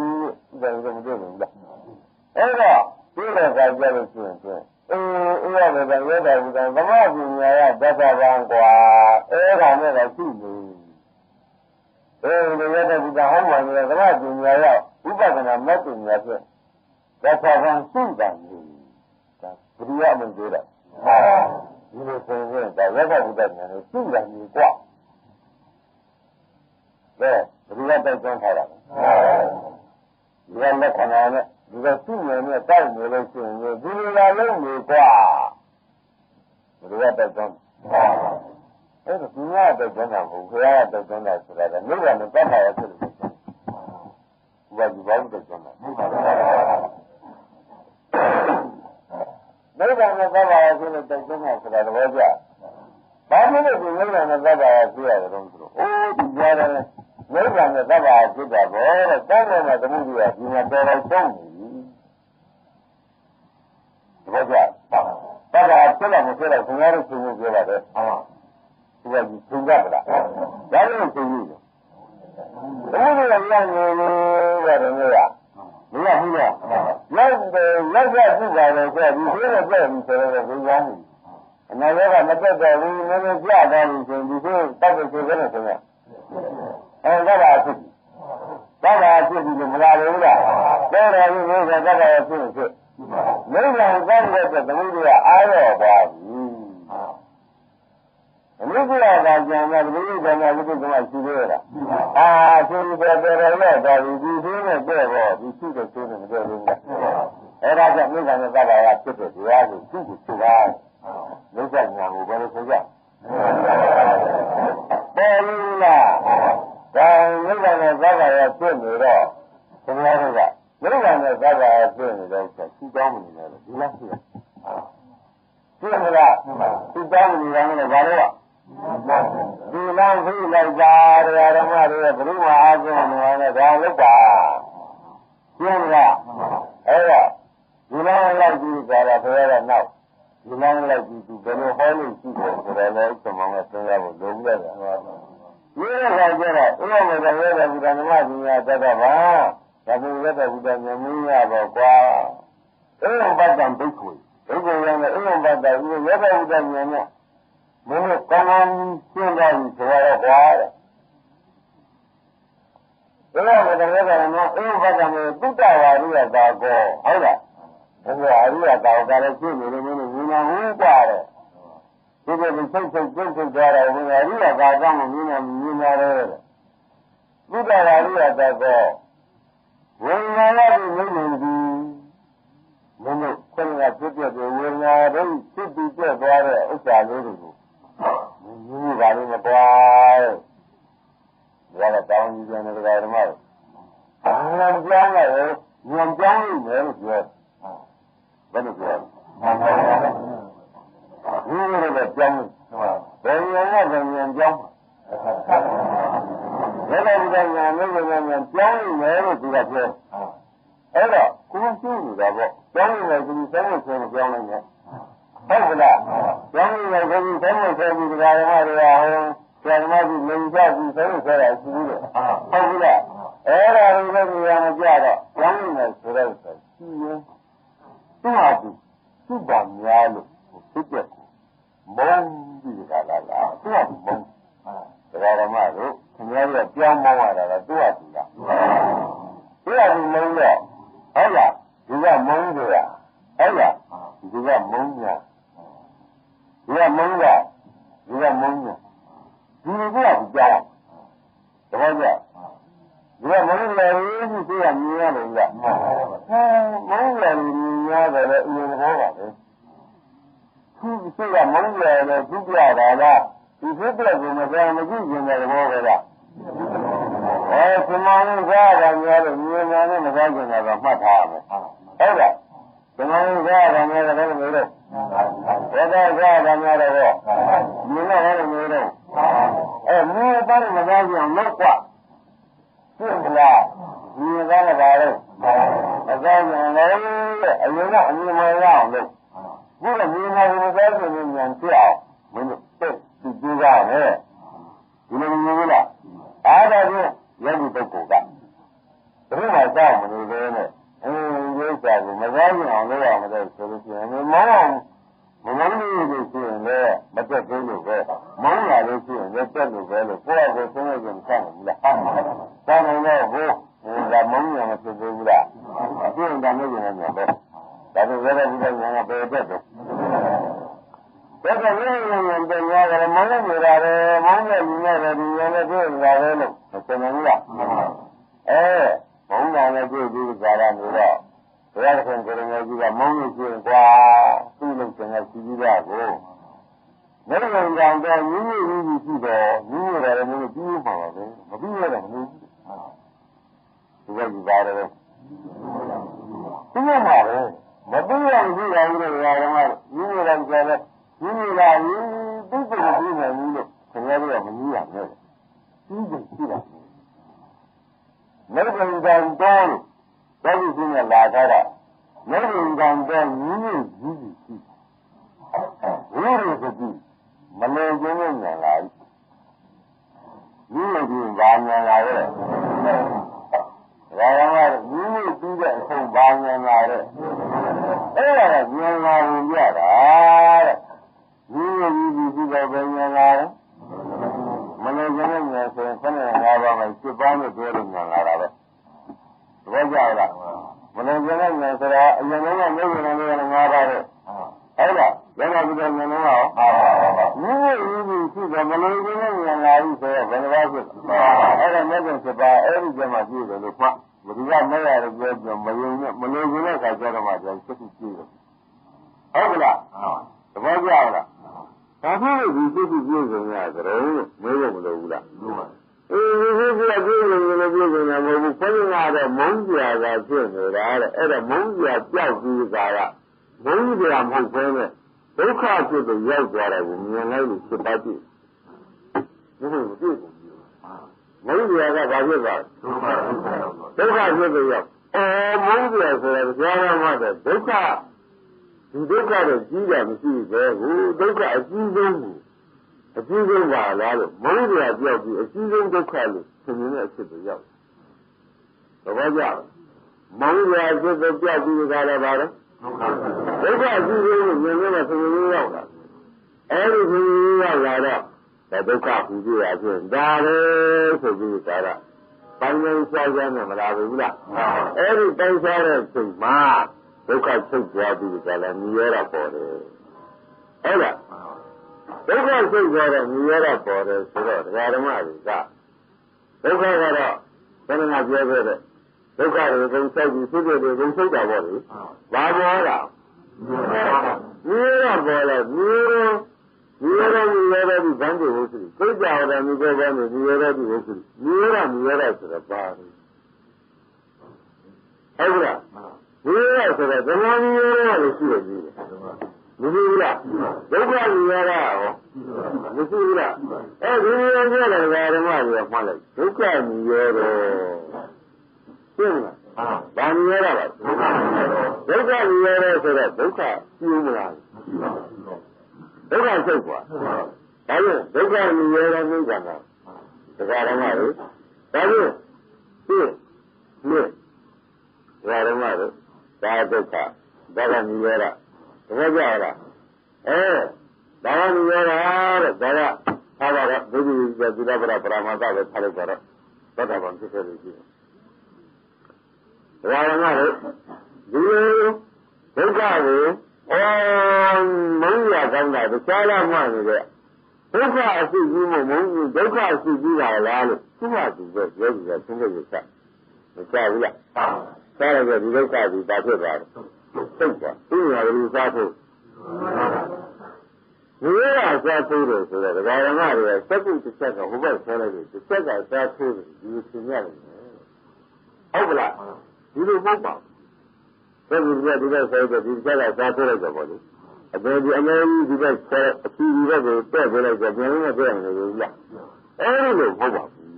ဒါကမတွေ့ဘူးလားအဲ့တော့ပြည့်တဲ့ခါကျလို့ရှိရင်အေးရတယ်ဗျရဲတယ်ဘုရားသမပညာရတသဗံกว่าအဲ့ဒါနဲ့တော့ရှိနေဒီရဲတဲ့ဘုရားဟောမှလည်းသမပညာရဥပဒနာမတ်ပညာဖြင့်တသဗံရှိတယ်ဒါဘုရားအမှန်ပြောတာဒီလိုဆိုရင်ဒါရဲတဲ့ဘုရားညာနဲ့ရှိတယ်ကြီးกว่าဒါဘုရားတိုက်တွန်းထားတာဒီကလက္ခဏာနဲ့ဒီကရှိနေနဲ့တိုက်နေလို့ရှိရင်ဒီလိုလာလို့နေกว่าဘုရားတိုက်တွန်းအဲ့ဒါဒီကတိုက်တွန်းတာဘုရားတိုက်တွန်းတာဆိုတာကနိဗ္ဗာန်နဲ့တတ်တာရဖြစ်လို့ဘုရားဒီဘောတိုက်တွန်းတာနိဗ္ဗာန်နဲ့တတ်တာရဖြစ်လို့တိုက်တွန်းတာဆိုတာသဘောကျဘာလို့လဲဒီနိဗ္ဗာန်နဲ့တတ်တာရဖြစ်ရတယ်တော့ဆိုတော့အိုးဒီကြားတယ်နိဗ္ဗာန်နဲ့တတ်တာဖြစ်တာပဲတဲ့တတ်တယ်မှာသမုဒိယဒီမှာတော်တော်ဆုံးနေဘာကြောင့်တာတာဖြစ်လာမဖြစ်လာခင်ဗျားတို့သိဖို့ပြောပါတယ်ဟုတ်ပါဘူးသူကကြီးသင်ကြပါလားဒါလည်းသိပြီဘယ်လိုလဲရနေလို့ရတယ်မလားမရဘူးလားလက်ရပြုပါတယ်ဆိုဒီသေးတဲ့ပြည့်ပြီဆိုတော့ဘုရားကြီးအနာရောကမတက်တော့ဘူးနည်းနည်းကြသွားပြီဆိုဒီသေးတက်တဲ့ဆိုကြတယ်ဆိုတော့ဒါပါဖြစ်ဒါပါဖြစ်ပြီလို့မလာဘူးလားတော်တော်ကြီးလို့ဆိုတော့ဖြစ်ဖြစ်နိဗ္ဗာန်တတ်တဲ့သမုဒိယအားရောသွားပြီအနိစ္စရာကကြံတဲ့ဒီလိုကြံတဲ့ဒီလိုကရှိသေးတာဆိုဒီပေါ်ပေါ်ရတော့ဒီသေးနဲ့တဲ့တော့ဒီရှိတဲ့သေးနဲ့မတဲ့ဘူးလားအဲ့ဒါကြောင့်နိဗ္ဗာန်နဲ့တတ်တာကဖြစ်တဲ့တရားကိုသူ့ကိုသိတာနိစ္စညာကိုဘယ်လိုဆိုကြပေါ်လို့လားဒါနိဗ္ဗာန်နဲ့တတ်တာရဖြစ်နေတော့ဘုရားကနိဗ္ဗာန်နဲ့သဗ္ဗာဖြစ်နေတဲ့ချက်ရှိတောင်းနေတယ်ဒီလားရှိတယ်ရှိမလားရှိတောင်းနေတယ်လည်းဘာလို့ဒီလား င်းဖိလိုက်တာတရားဓမ္မတွေဘုရားအားဖြင့်လည်းဒါလုပ်ပါရှင်းလားအဲ့တော့ဒီလမ်းလိုက်ပြီးကြတာဆိုရတော့နောက်ဒီလမ်းလိုက်ပြီးသူဘယ်လိုဟောလို့ရှိတယ်ဆိုတော့လည်းဥက္ကမောင်ကသိရဖို့လုံးလိုက်တာဒီလိုခါကျတော့ဥပမေတ္တရဲ့ဘုရားဓမ္မပညာတတ်တာပါဒါပေမဲ့ဘုရားဉာဏ်မင်းရပါကွာအဲ့လိုပတ်တံဒုက္ခဒုက္ခရမယ်အဲ့လိုပတ်တံဒီရဲ့ဘုရားဉာဏ်နဲ့မင်းတို့ကောင်းကောင်းရှင်းသွားပြီဆိုတော့ကွာတဲ့ဒါကလည်းအဲ့လိုပတ်တံကိုသုတ္တဝါရိယတာကောဟုတ်လားဘုရားအရိယတာကလည်းရှင်းနေတယ်မင်းတို့ဉာဏ်ဟေးကြတယ်ဒီလိုစိတ်သွားတယ်ဘုရားအရိယတာကောင်းလို့ဉာဏ်မြင်ရတယ်သုတ္တဝါရိယတာကောဝိညာဏရဲ့မြင်နေသည်မင်းတို့ခဏဖြစ်တဲ့ဝိညာဉ်တို့ဖြစ်ပြီးပြတ်သွားတဲ့ဥစ္စာလေးတွေကိုမြင်ပါလိမ့်မကွာဒါကတောင်းကြည့်နေကြတယ်ဓမ္မတို့ဉာဏ်ကြောင်းလိုက်ဉာဏ်ကြောင်းလို့လည်းပြောဘယ်လိုပြောဒီလိုလည်းကြောင်းဘယ်ဉာဏ်ကဉာဏ်ကြောင်းဘယ်လိုဉာဏ်နဲ့ဉာဏ်ကြောင်းလည်းလို့သူကပြောအဲ့တော့ကိုယ်ရှိနေတာပေါ့ကျောင်းရည်ကဒီစမ်းမဆဲကြောင်းလိုက်တယ်ဟုတ်ကလားကျောင်းရည်ကဒီစမ်းမဆဲပြီးတရားဓမ္မတွေကဟောဆရာမကြီးလိန်ကြပြီးစမ်းမဆဲတာရှိသေးတယ်ဟုတ်ကလားအဲ့ဒါတွေလည်းဉာဏ်မကြတော့ကျောင်းရည်ဆိုတော့ရှိရင်သူ့ဟာသူ့ဘာများလို့ဖြစ်တဲ့ကိုမုန်းပြီးကြတာလားသူ့ဟာမုန်းတရားဓမ္မတို့ခင်ဗျားတို့ကြောင်းမောင်းရတာကသူ့ဟာသူလားသူ့ဟာသူမုန်းတော့ဟုတ်လားဒီကမုန်းကြရဟုတ်လားဒီကမုန်းညာဒီကမုန်းကြဒီကမုန်းညာဒီလိုကကြောင်းတပည့်ကြဒီကမုန်းလေကြီးသိရမြင်ရတယ်ကမုန်းလေမြင်ရတယ်အရင်ဟောပါလေသူစိတ်ကမုန်းလေလို့သူပြတာလားဒီဖြစ်တဲ့ကိုမပြောမကြည့်ရင်လည်းဘောပဲလားဆမောင်းကားတာများလို့မြင်များနဲ့မကားကျင်တာတော့မှတ်ထားရမယ်ဟုတ်လားဆမောင်းကားတာများတယ်လည်းမျိုးတော့ဘယ်တော့ကားတာများတော့မြင်တော့လည်းမျိုးတော့မြင်ပါ့မကားကျင်လောက်กว่าရှင်းမလားမြင်ကားလည်းပါတော့မကားကျင်လည်းအရင်ကအမြင်မရအောင်လို့ဒီလိုမြင်မှမကားကျင်ဉာဏ်ဖြစ်အောင်မင်းတို့သိကြည့်ကြမယ်ဒီလိုမြင်လားအားဒါဖြင့်ယောဂီပုဂ္ဂိုလ်ကဘယ်မှာစောင့်မလို့လဲနဲ့ဒီဥစ္စာကိုမကားကျင်အောင်လုပ်ရမယ်ဆိုလို့ရှိရင်မောင်းမမောင်းလို့ရှိရင်လည်းမတက်သေးလို့ပဲမောင်းလာလို့ရှိရင်လည်းတက်လို့ပဲလို့ကိုယ့်အကိုဆုံးရကြမဆောင်ဘူးလားဆောင်းနေတော့ဟိုဒါမောင်းရမဖြစ်သေးဘူးလားအပြင်းတမ်းနေနေတယ်ပဲဒါဆိုလည်းဒီကညာပဲတက်တော့ဒါကလည်းတရားကမောင်းနေတာလေမောင်းတဲ့လူနဲ့ဒီရနဲ့တွေ့နေတာလေလို့မသိဘူးလားမောင်းတာနဲ့တွေ့ပြီးကြတာမျိုးတော့ဘုရားသခင်ကိုယ်တော်ကြီးကမောင်းလို့ရှိရင်ကွာသူ့လုံးစင်ကစီပြီးတာကိုမင်းတို့ကြောင့်တော့ညီညီကြီးရှိတော့ညီညီတယ်မျိုးပြီးမှာပါပဲမပြီးရတော့မလို့ဒီကကြီးပါတယ်ပြီးမှာပဲမပြီးရဘူးလားဒီလိုရအောင်ညီညီတယ်ကြတယ်ဒီလိုလာရင်သူ့ကိုကြည့်နေဘူးလို့ခင်ဗျားတို့ကမကြီးရနဲ့ကြီးတယ်ရှိတာမေတ္တာကံတော်တော်ကြီးရှင်းလာကြတာမေတ္တာကံတော်ညီညီကြီးရှိဝိရိယစတိမလို့ကျင်းနေလာညီညီကြီးဘာညာလာရဲ့ဒါကညီညီပြီးတဲ့အဆုံးဘာညာလာရဲ့အဲ့ဒါကဉာဏ်လာဝင်ကြတာတဲ့ဒီလိုကြီးတော့ဘယ်ညာလာလဲမလို့ကျင်းနေဆိုရင်ခဏ၅ပါးမှာ7ပါးနဲ့ပြောလို့ညာလာတာပဲတပည့်ကြလားမလို့ကျင်းနေဆိုတာအရင်ကမျိုးဝင်နေတယ်၅ပါးတဲ့ဟုတ်လားဘယ်မှာဒီလိုညာလာရောဒီလိုရှိတယ်မလို့ကျင်းနေညာလာပြီဆိုတော့ဘယ်လိုပါဖြစ်အဲ့ဒါမဲ့7ပါးအဲ့ဒီကျမှပြည့်တယ်လို့မှဘုရားမဲ့ရတယ်ပြောကြမယုံနဲ့မလို့ကျင်းတဲ့ခါကျတော့မှပြန်စိတ်ကြည့်တယ်ဟုတ်ကလားတပည့်ကြလားဒါဖြစ်လို့ဒီစိတ်ကြည့်ကြရကြတယ်မေးလို့မလိုဘူးလားဒီစိတ်ကြည့်လို့ပြောကြတယ်မဟုတ်ဘူးခဏကတော့မုန်းကြတာဖြစ်နေတာတဲ့အဲ့ဒါမုန်းကြကြောက်ပြီးတာကမုန်းကြမဟုတ်ဘဲနဲ့ဒုက္ခဖြစ်တဲ့ရောက်သွားတယ်ကိုမြင်လိုက်လို့ဖြစ်ပါကြည့်ဒီလိုကြည့် ကဘာဖြစ်သွားဒုက္ခဖြစ်ပြီးရောက်မုန်းတယ်ဆိုတော့ကြားရမှတဲ့ဒုက္ခဒီဒုက္ခတော့ကြီးတယ်မရှိပဲဘူးဒုက္ခအကြီးဆုံးပါလားလို့မုန်းတယ်ပြောက်ပြီးအကြီးဆုံးဒုက္ခလို့သင်မြင်တဲ့အဖြစ်ကိုရောက်သဘောကျမုန်းတယ်ဖြစ်တော့ပြောက်ပြီးကြတယ်ပါတော့ဒုက္ခအကြီးဆုံးကိုမြင်နေတဲ့သင်မြင်ရောက်တာအဲဒီသင်မြင်ရောက်လာတော့ဒုက္ခဟူကြရခြင်းဒါပဲဆိုပြီးဒါကပိုင်းပိုင်းခြားခြားနဲ့မလာဘူးလားအဲ့ဒီပိုင်းခြားတဲ့ချိန်မှာဒုက္ခချုပ်သွားပြီးကြလားမြည်ရတာပေါ်တယ်အဲ့ဒါဒုက္ခချုပ်သွားတော့မြည်ရတာပေါ်တယ်ဆိုတော့ဒကာဓမ္မတွေကဒုက္ခကတော့ဘယ်နှမပြောခဲ့တဲ့ဒုက္ခတွေကုန်စိုက်ပြီးဖြစ်ဖြစ်တွေကုန်ချုပ်တာပေါ့လေဘာပေါ်တာမြည်ရတာပေါ်လဲမြည်ရဒီဘန်းတွေဟုတ်စီသိကြတယ်မြည်ရတဲ့မြည်ရတဲ့ဒီဟုတ်စီမြည်ရဆိုတော့ပါဘူးဟုတ်လားမြည်ရဆိုတော့ဓမ္မမြည်ရလို့ရှိရပြီမရှိဘူးလားဒုက္ခမြည်ရတာဟောမရှိဘူးလားအဲဒီမြည်ရတဲ့ဓမ္မတွေကမှတ်လိုက်ဒုက္ခမြည်ရတော့ရှင်းလားဘာမြည်ရတာလဲဒုက္ခမြည်ရဆိုတော့ဒုက္ခပြင်းမလားဒုက္ခချုပ်သွားဒါလို့ဒုက္ခမြည်ရတဲ့မိစ္ဆာကတရားဓမ္မတွေဒါလို့ဒီတရားဓမ္မတွေဒါဒုက္ခဒါကမြည်ရတာသဘောကျလားဒါကမြည်ရတာတဲ့ဒါကသာဘာကဒုတိယသီလပရပရမသပဲထားလိုက်ကြတော့သတ္တဗံဖြစ်ခဲ့လို့ရှိတယ်တရားဓမ္မတွေဒီဒုက္ခကိုမုန်းရကောင်းတာတရားလာမှနေတဲ့ဒုက္ခအစိတ်ကြီးမို့မုန်းဒုက္ခအစိတ်ကြီးပါလားလို့သူ့ဟာသူပဲပြောကြည့်တာသင်္ကေတချက်မကြဘူးလားစားရတဲ့ဒီဒုက္ခကြီးဘာဖြစ်သွားလဲသိသွားသူ့ဟာလူစားဖို့ဒီရစားဖို့လို့ဆိုတော့ဒကာရမတွေကစက်ကုတစ်ချက်ကဟိုဘက်ဆဲလိုက်တယ်တစ်ချက်ကစားဖို့ဒီလိုသင်ရတယ်ဟုတ်ကလားဒီလိုမဟုတ်ပါဘူးဘယ်လိုလဲဒီဘက်ဆိုတော့ဒီချက်ကစားဖို့လိုက်တော့ဗောလေအခုဒီအမေကြီးဒီဘက်ဆဲအဖြူဒီဘက်ကိုတက်ပြလိုက်တော့ပြန်လို့ပြန်နေလို့လားအဲ့လိုမဟုတ်ပါဘူး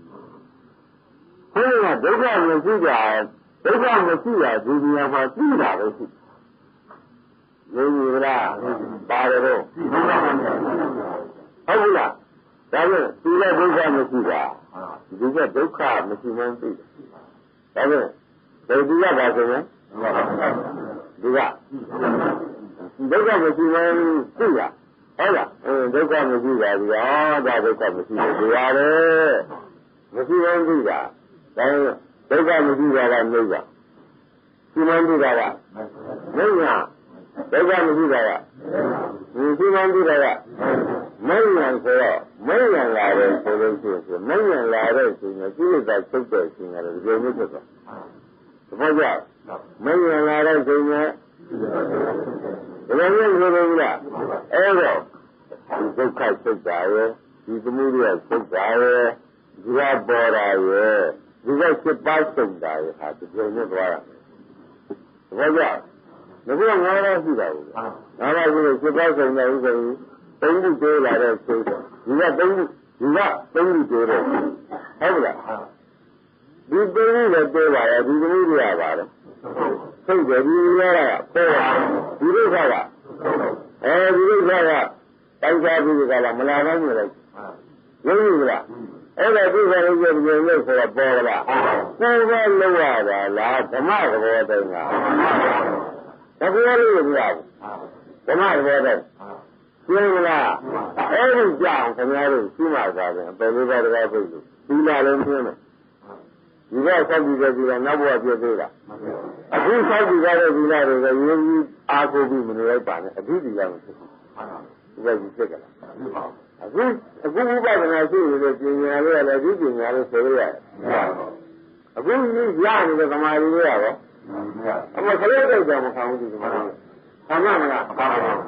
ဘုရားဒုက္ခမရှိတာဒုက္ခမရှိတာဒီနေရာမှာသိတာပဲရှိရင်းရလားပါတယ်တော့ဟုတ်လားဒါကြောင့်ဒီကဒုက္ခမရှိတာဒီကဒုက္ခမရှိမှန်းသိတယ်ဒါကြောင့်ဒီကဘာဆိုလဲဒီကဒုက္ခမရှိမှန်းသိရဟုတ်လားဒုက္ခမရှိတာဒီဒါဒုက္ခမရှိဘူးဒီရတယ်မရှိမှန်းသိတာဒါဒုက္ခမရှိတာကနှိမ့်တာရှိမှန်းသိတာကနှိမ့်တာဒုက္ခမရှိတာကရှိမှန်းသိတာကမဉ္ဇဉ်ဆိုတော့မဉ္ဇဉ်လာတယ်ဆိုလို့ရှိရင်မဉ္ဇဉ်လာတဲ့ချိန်မှာကိလေသာချုပ်တဲ့ချိန်ကလည်းဒီလိုမျိုးဖြစ်သွားသဘောကျမဉ္ဇဉ်လာတဲ့ချိန်မှာဒီလိုမျိုးဆိုလို့လားအဲ့တော့ဒီဒုက္ခချုပ်တာရဲ့ဒီသမှုတွေချုပ်တာရဲ့ဒီကပေါ်တာရဲ့ဒီကစစ်ပါဆုံးတာရဲ့ဟာဒီလိုမျိုးသွားတာသဘောကျဒီကငါးပါးရှိတာဘူးငါးပါးရှိလို့စစ်ပါဆုံးတယ်ဆိုရင်သုံးခုတိုးလာတဲ့ဆိုတော့ဒီကသုံးခုတိုးတယ်ဟုတ်လားဒီသုံးခုလည်းတိုးပါရဲ့ဒီသမှုတွေရပါတယ်ထုတ်တယ်ဒီလိုရတာပေါ်တာဒီဒုက္ခကဒီဒုက္ခကတိုင်စားပြီးကြလားမလာနိုင်ဘူးလေရုံးယူလားအဲ့ဒါဒီကလေးကဒီလိုဆိုတော့ပေါ်လာကိုယ်ကလောက်ရတာလားဓမ္မသဘောတိုင်းလားဒါပြောလို့မရဘူးဓမ္မသဘောတိုင်းရှင်းမလားအဲ့ဒီကြောင့်ခင်ဗျားတို့ရှိမှသာတယ်ဘယ်လိုပဲတရားပြုလို့ဒီလာလုံးပြင်းတယ်ဒီကဆောက်ပြီးကြပြီလားနောက်ဘဝပြည့်သေးလားအခုဆောက်ပြီးကြတဲ့ဒီလာတွေကရင်းကြီးအားကိုပြီးမနေလိုက်ပါနဲ့အဓိဒီလာမဖြစ်ဘူးဒီကကြီးဖြစ်ကြလားအခုဝိပဿနာရှိနေတဲ့ပညာလေးကလည်းဒီပညာလေးဆိုရရတယ်အခုကြီးရနေတဲ့သမာဓိလေးရတော့အမခလေးတော့ကြောင်မခံဘူးဒီသမာဓိဆမ်းမလား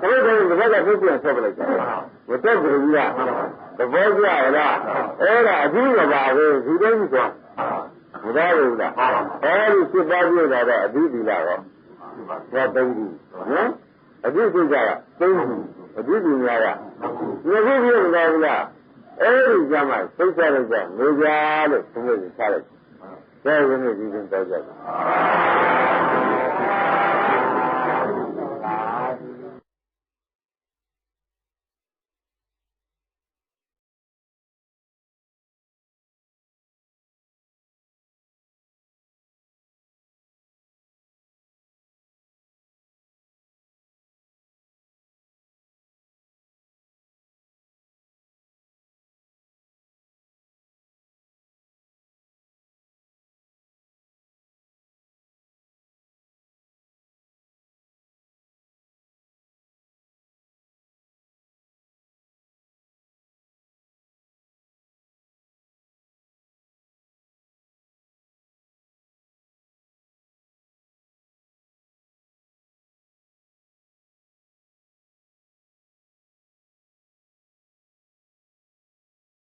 ခလေးတော့ဒီဘက်ကပြည့်ပြည့်ဆက်ပလိုက်တယ်မတက်ကြဘူးလားသဘောကျလားအဲ့ဒါအကြီးကပါပဲဒီတိုင်းကြီးသွားမသားဘူးလားအဲ့ဒီစစ်ပါပြည့်လာတော့အဓိဒီလာတော့ဒါသုံးခုနော်အဓိသိကြတာသုံးခုအဓိဒီများကနှစ်ခုပြည့်မသွားဘူးလား အဲဒီကြမှာသိချလိုက်ကြနေကြလို့ဘုရားကြီးချလိုက်တယ်ဒီနေ့ဒီရင်တော့ကြတယ်